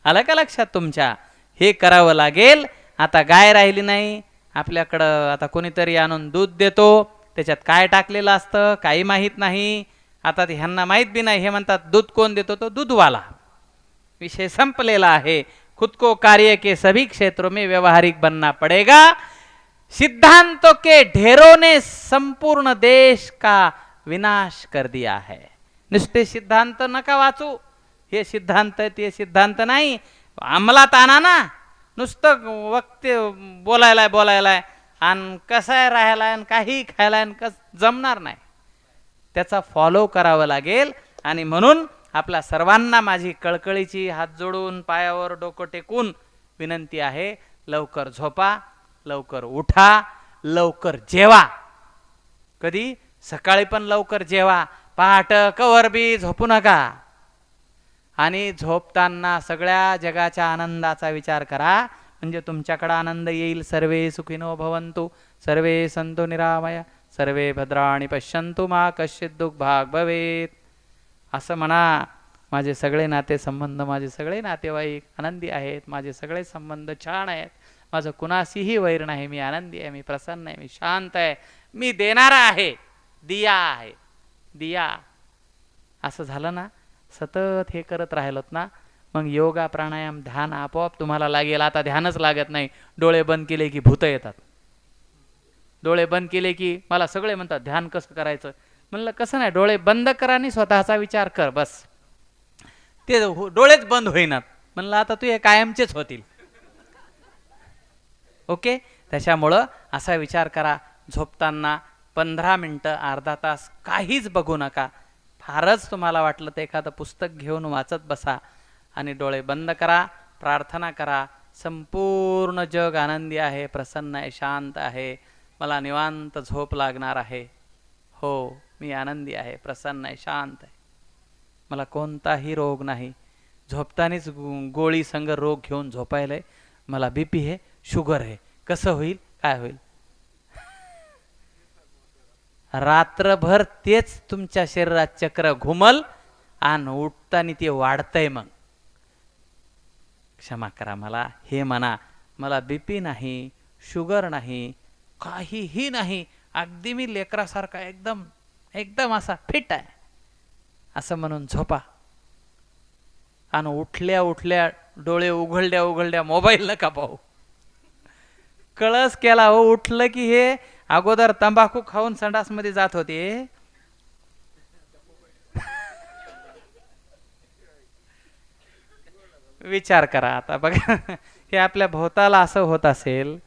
आलं का लक्षात तुमच्या? हे करावं लागेल. आता गाय राहिली नाही आपल्याकडं. आता कोणीतरी आणून दूध देतो, त्याच्यात काय टाकलेलं असतं काही माहीत नाही. आता ह्यांना माहीत बी नाही. हे म्हणतात दूध कोण देतो? तो दूधवाला. विषय संपलेला आहे. खुद को कार्य के सभी क्षेत्रों में व्यवहारिक बनना पड़ेगा. सिद्धांतों के ढेरों ने संपूर्ण देश का विनाश कर दिया है. नुसते सिद्धांत नका वाचू. हे सिद्धांत ते सिद्धांत नाही, अंमलात आणा ना. नुसतं वक्त बोलायलाय आणि कसं राहायलाय आणि काही खायलाय जमणार नाही. त्याचा फॉलो करावं लागेल. आणि म्हणून आपल्या सर्वांना माझी कळकळीची हात जोडून पायावर डोकं टेकून विनंती आहे, लवकर झोपा, लवकर उठा, लवकर जेवा. कधी? सकाळी पण लवकर जेवा. पहाट कवर बी झोपू नका. आणि झोपताना सगळ्या जगाच्या आनंदाचा विचार करा, म्हणजे तुमच्याकडे आनंद येईल. सर्वे सुखिनो भवन्तु, सर्वे सन्तु निरामया, सर्वे भद्राणि पश्यन्तु मा कश्चित् दुःखभाग् भवेत्. असं म्हणा. माझे सगळे नातेसंबंध, माझे सगळे नातेवाईक आनंदी आहेत. माझे सगळे संबंध छान आहेत. माझं कुणाशीही वैर नाही. मी आनंदी आहे, मी प्रसन्न आहे, मी शांत आहे, मी देणारा आहे, दिया आहे, दिया. असं झालं ना, सतत हे करत राहिलोत ना, मग योगा प्राणायाम ध्यान आपोआप तुम्हाला लागेल. आता ध्यानच लागत नाही. डोळे बंद केले की भूत येतात. डोळे बंद केले की मला सगळे म्हणतात ध्यान कसं करायचं. म्हणलं कसं नाही, डोळे बंद करा आणि स्वतःचा विचार कर, बस. ते डोळेच बंद होईनात. म्हणलं आता तू हे कायमचेच होतील. ओके. त्याच्यामुळं असा विचार करा, झोपताना 15 मिनटं अर्धा तास काहीच बघू नका. फारच तुम्हाला वाटलं तर एखादं पुस्तक घेऊन वाचत बसा आणि डोळे बंद करा, प्रार्थना करा. संपूर्ण जग आनंदी आहे, प्रसन्न आहे, शांत आहे, मला निवांत झोप लागणार आहे. हो, मी आनंदी आहे, प्रसन्न आहे, शांत आहे, मला कोणताही रोग नाही. झोपतानीच गोळी संग रोग घेऊन झोपायलाय. मला बीपी आहे, शुगर आहे, कसं होईल, काय होईल. रात्रभर तेच तुमच्या शरीरात चक्र घुमल आणि उठताना ते वाढतंय. मग क्षमा करा मला, हे म्हणा मला बीपी नाही, शुगर नाही, काहीही नाही, अगदी मी लेकरासारखा एकदम एकदम असा फिट आहे, असं म्हणून झोपा. आणि उठल्या उठल्या डोळे उघडल्या उघडल्या मोबाईल नका पाहू. कळस केला हो. उठलं की हे अगोदर तंबाखू खाऊन संडासमध्ये जात होते. विचार करा आता बघा, हे आपल्या भोवताला असं होत असेल.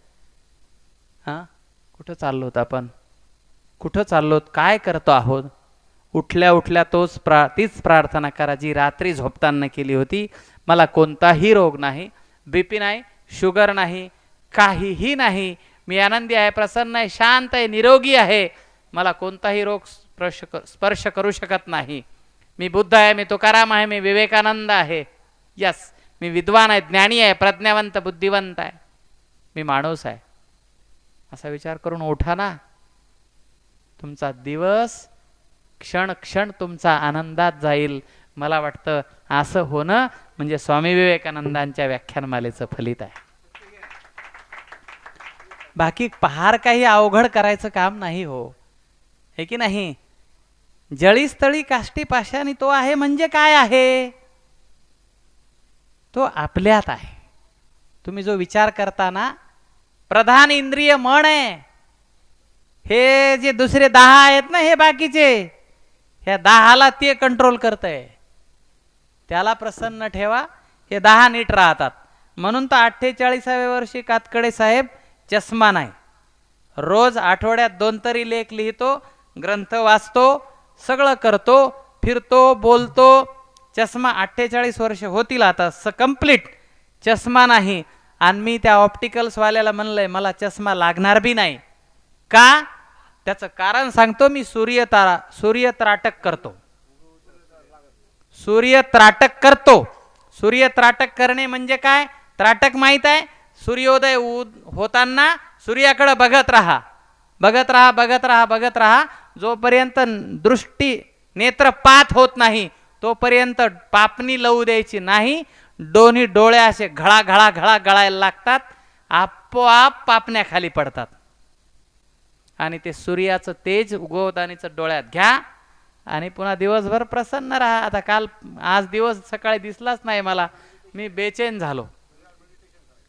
कुठं चाललो होत आपण, कुठं चाललो, काय करतो आहोत. उठल्या उठल्या तीच प्रार्थना करा जी रात्री झोपताना केली होती. मला कोणताही रोग नाही, बीपी नाही, शुगर नाही, काहीही नाही, मी आनंदी आहे, प्रसन्न आहे, शांत आहे, निरोगी आहे, मला कोणताही रोग स्पर्श करू शकत नाही. मी बुद्ध आहे, मी तुकाराम आहे, मी विवेकानंद आहे, यस, मी विद्वान आहे, ज्ञानी आहे, प्रज्ञावंत, बुद्धिवंत आहे, मी माणूस आहे. असा विचार करून उठा ना. तुमचा दिवस क्षण क्षण तुमचा आनंदात जाईल. मला वाटतं असं होणं म्हणजे स्वामी विवेकानंदांच्या व्याख्यानमालेचं फलित आहे. बाकी फार काही अवघड करायचं काम नाही हो, हे की नाही. जळी स्थळी काष्टी पाशाणी तो आहे म्हणजे काय आहे, तो आपल्यात आहे. तुम्ही जो विचार करता ना, प्रधान इंद्रिय मन आहे. हे जे दुसरे 10 आहेत ना, हे बाकीचे, ह्या 10ला ते कंट्रोल करतंय. त्याला प्रसन्न ठेवा, हे 10 नीट राहतात. म्हणून तर 48व्या वर्षी कातकडे साहेब चष्मा नाही. रोज आठवड्यात 2 तरी लेख लिहितो, ग्रंथ वाचतो, सगळं करतो, फिरतो, बोलतो. चष्मा 48 वर्ष होतील आता कंप्लीट चष्मा नाही. आणि मी त्या ऑप्टिकल्सवाल्याला म्हणलंय मला चष्मा लागणार बी नाही. का? त्याचं कारण सांगतो. मी सूर्यत्राटक करतो. सूर्यत्राटक करणे म्हणजे काय? त्राटक माहित आहे? सूर्योदय होताना सूर्याकडे बघत राहा. जोपर्यंत दृष्टी नेत्रपात होत नाही तोपर्यंत पापणी लावू द्यायची नाही. दोन्ही डोळे असे घळा गळायला लागतात, आपोआप पापण्या खाली पडतात. आणि ते सूर्याचं तेज उगवतानीचं डोळ्यात घ्या आणि पुन्हा दिवसभर प्रसन्न राहा. आता आज दिवस सकाळी दिसलाच नाही मला, मी बेचैन झालो.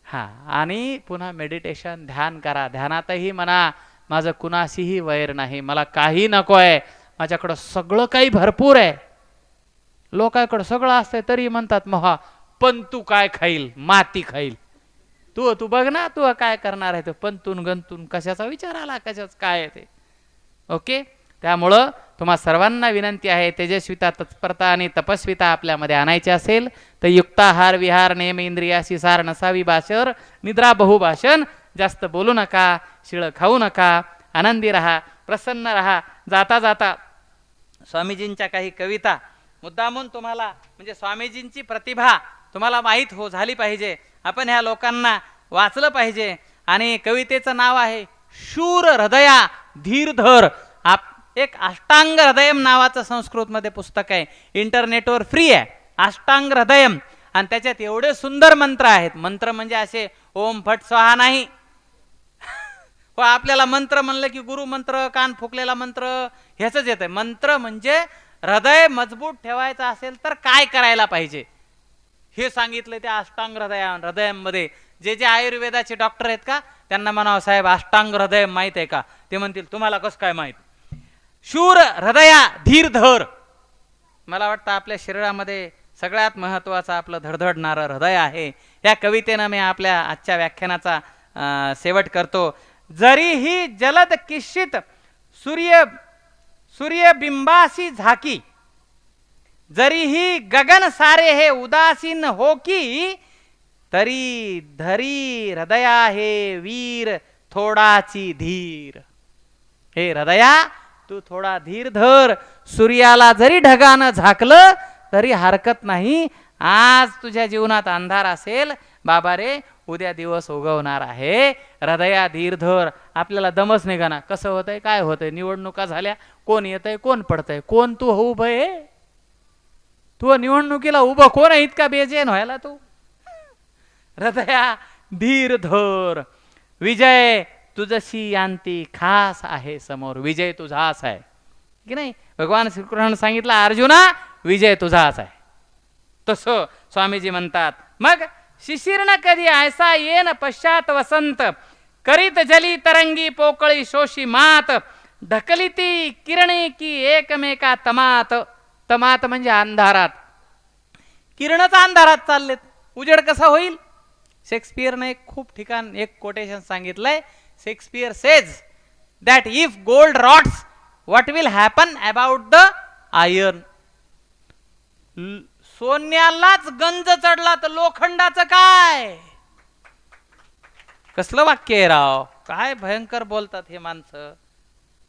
आणि पुन्हा मेडिटेशन, ध्यान करा. ध्यानातही म्हणा माझं कुणाशीही वैर नाही, मला काही नको आहे, माझ्याकडं सगळं काही भरपूर आहे. लोकांकडं सगळं असतंय तरी म्हणतात महा, पण तू काय खाईल? माती खाईल. तू बघ ना, तू काय करणार आहे? ते पंतून गंतून कशाचा विचार आला, कशाच काय आहे ते. ओके, त्यामुळं तुम्हा सर्वांना विनंती आहे, तेजस्विता, तत्परता आणि तपस्विता आपल्यामध्ये आणायची असेल तर युक्ताहार, विहार, नेम, इंद्रियाशी सार, नसावी भाषर, निद्रा बहुभाषण. जास्त बोलू नका, शिळं खाऊ नका, आनंदी राहा, प्रसन्न राहा. जाता जाता स्वामीजींच्या काही कविता मुद्दामून तुम्हाला, म्हणजे स्वामीजींची प्रतिभा तुम्हाला माहीत झाली पाहिजे. आपण ह्या लोकांना वाचलं पाहिजे. आणि कवितेचं नाव आहे शूर हृदया धीरधर. एक अष्टांग हृदयम नावाचं संस्कृतमध्ये पुस्तक आहे, इंटरनेटवर फ्री आहे. अष्टांग हृदयम. आणि त्याच्यात एवढे सुंदर मंत्र आहेत. मंत्र म्हणजे असे ओम फट स्वाहा नाही. आपल्याला मंत्र म्हणलं की गुरु मंत्र, कान फुकलेला मंत्र ह्याच येत आहे. मंत्र म्हणजे हृदय मजबूत ठेवायचं असेल तर काय करायला पाहिजे हे सांगितलं त्या अष्टांग हृदयांमध्ये. जे आयुर्वेदाचे डॉक्टर आहेत का त्यांना म्हणावं, साहेब अष्टांग हृदय माहित आहे का? ते म्हणतील तुम्हाला कसं काय माहित. शूर हृदया धीरधर. मला वाटतं आपल्या शरीरामध्ये सगळ्यात महत्वाचं आपलं धडधडणारं हृदय आहे. या कवितेनं मी आपल्या आजच्या व्याख्यानाचा शेवट करतो. जरीही जलद किश्चित सूर्यबिंबासी झाकी, जरीही गगन सारे हे उदासीन हो की, तरी धरी हृदया हे वीर थोडाची धीर. हे हृदया तू थोडा धीर धर. सूर्याला जरी ढगानं झाकलं तरी हरकत नाही. आज तुझ्या जीवनात अंधार असेल, बाबा रे उद्या दिवस उगवणार आहे. हृदया धीर धर. आपल्याला दमच निघाना. कसं होतंय, काय होतंय? निवडणुका झाल्या, कोण येतंय, कोण पडतंय, कोण तू हो उभं आहे? तू निवडणुकीला उभं कोण आहे इतका बेचैन व्हायला तू? हृदया धीर धर. विजय तुझशी यांती खास आहे समोर. विजय तुझाच आहे की नाही? भगवान श्रीकृष्ण सांगितलं, अर्जुना विजय तुझाच आहे. तसं स्वामीजी म्हणतात. मग शिशिर्ण कधी ऐसा येन पश्चात वसंत, करीत जली तरंगी पोकळी शोषी मात, ढकलिती किरणे की एकमेका तमात. तमात म्हणजे अंधारात. किरणच अंधारात चाललेत, उजेड कसा होईल? शेक्सपियरने खूप ठिकाण एक कोटेशन सांगितलंय. Shakespeare says that if gold rots what will happen about the iron. सोन्यालाच गंज चढला तर लोखंडाचं काय? कसलं वाक्य आहे राव, काय भयंकर बोलतात हे माणसं,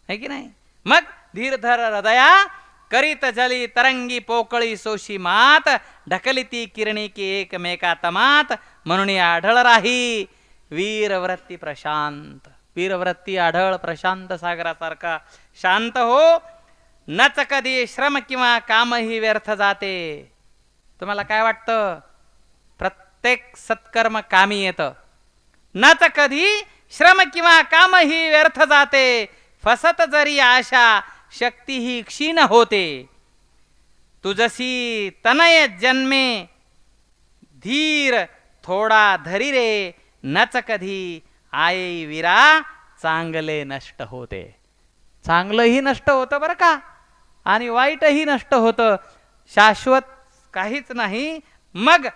है की नाही? मग धीरधर हृदया करीत जली तरंगी पोकळी सोशी मात, ढकलिती किरणी की एकमेका तमात, म्हणून आढळ राही वीरवृत्ती प्रशांत. वीरवृत्ती आढळ प्रशांत सागरासारखा शांत हो. नच कधी श्रम किंवा कामही व्यर्थ जाते. तुम्हाला काय वाटतं? प्रत्येक सत्कर्म कामी येतं. नच कधी श्रम किंवा कामही व्यर्थ जाते, फसत जरी आशा शक्तीही क्षीण होते. तुझसी तनय जन्मे धीर थोडा धरी रे, नच कधी आई वीरा चांगले नष्ट होते. चांगलंही नष्ट होतं बरं का, आणि वाईटही नष्ट होतं. शाश्वत काहीच नाही. मग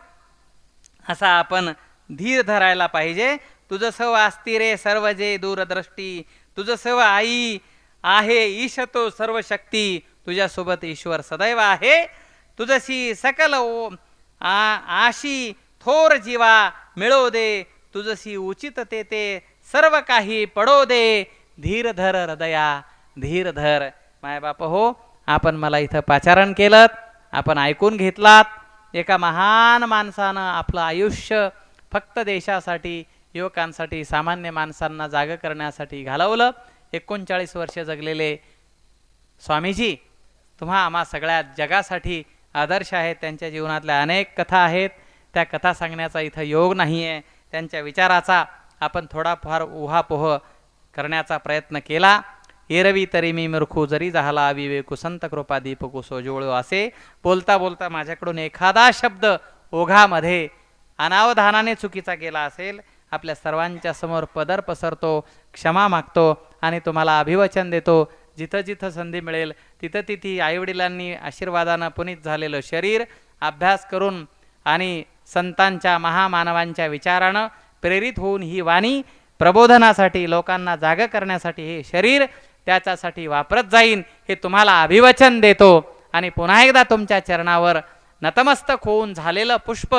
असा आपण धीर धरायला पाहिजे. तुझं सव असती रे सर्व जे दूरदृष्टी, तुझं सव आई आहे ईश तो सर्व शक्ती, तुझ्यासोबत ईश्वर सदैव आहे. तुझशी सकल आशी थोर जीवा मिळो दे, तुझशी उचित ते सर्व काही पडो दे. धीर धर हृदया धीर धर. मायबाप हो, आपण मला इथं पाचारण केलं, आपण ऐकून घेतलात. एका महान माणसानं आपलं आयुष्य फक्त देशासाठी, युवकांसाठी, सामान्य माणसांना जाग करण्यासाठी घालवलं. 39 वर्ष जगलेले स्वामीजी तुम्हा आम्हा सगळ्या जगासाठी आदर्श आहेत. त्यांच्या जीवनातल्या अनेक कथा आहेत. त्या कथा सांगण्याचा इथं योग नाही आहे. त्यांच्या विचाराचा आपण थोडाफार उहापोह करण्याचा प्रयत्न केला. एरवी तरी मी मूर्खू जरी झाला अविवेकू, संत कृपा दीपकू सोजोळो. असे बोलता बोलता माझ्याकडून एखादा शब्द ओघामध्ये अनावधानाने चुकीचा गेला असेल, आपल्या सर्वांच्या समोर पदर पसरतो, क्षमा मागतो आणि तुम्हाला अभिवचन देतो. जिथं जिथं संधी मिळेल तिथं तिथे आईवडिलांनी आशीर्वादानं पुनीत झालेलं शरीर अभ्यास करून आणि संतांच्या महामानवांच्या विचारानं प्रेरित होऊन ही वाणी प्रबोधनासाठी, लोकांना जाग करण्यासाठी हे शरीर त्याच्यासाठी वापरत जाईन, हे तुम्हाला अभिवचन देतो. आणि पुन्हा एकदा तुमच्या चरणावर नतमस्तक होऊन झालेलं पुष्प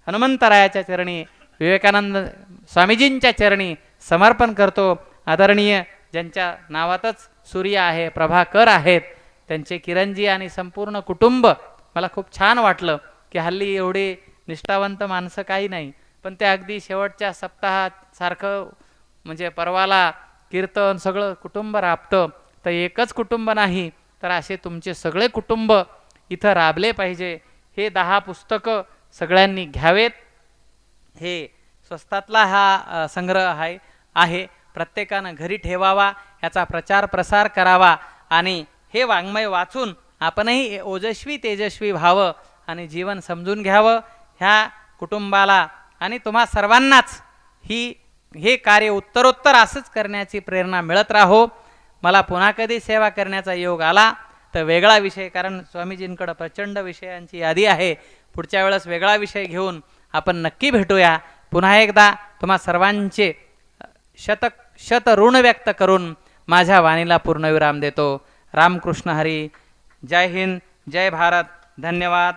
हनुमंतरायाच्या चरणी, विवेकानंद स्वामीजींच्या चरणी समर्पण करतो. आदरणीय ज्यांच्या नावातच सूर्य आहे, प्रभाकर आहेत, त्यांचे किरणजी आणि संपूर्ण कुटुंब. मला खूप छान वाटलं की हल्ली एवढे निष्ठावंत माणसं काही नाही, पण ते अगदी शेवटच्या सप्ताहासारखं म्हणजे परवाला कीर्तन सगळं कुटुंब राबतं. तर एकच कुटुंब नाही, तर असे तुमचे सगळे कुटुंब इथं राबले पाहिजे. हे 10 पुस्तकं सगळ्यांनी घ्यावेत. हे स्वस्तातला हा संग्रह आहे. प्रत्येकानं घरी ठेवावा, याचा प्रचार प्रसार करावा आणि हे वाङ्मय वाचून आपणही ओजस्वी तेजस्वी व्हावं आणि जीवन समजून घ्यावं. ह्या कुटुंबाला आणि तुम्हा सर्वांनाच हे कार्य उत्तरोत्तर असंच करण्याची प्रेरणा मिळत राहो. मला पुन्हा कधी सेवा करण्याचा योग आला तर वेगळा विषय, कारण स्वामीजींकडं प्रचंड विषयांची यादी आहे. पुढच्या वेळेस वेगळा विषय घेऊन आपण नक्की भेटूया. पुन्हा एकदा तुम्हा सर्वांचे शत ऋण व्यक्त करून माझ्या वाणीला पूर्णविराम देतो. रामकृष्ण हरी. जय हिंद, जय भारत. धन्यवाद.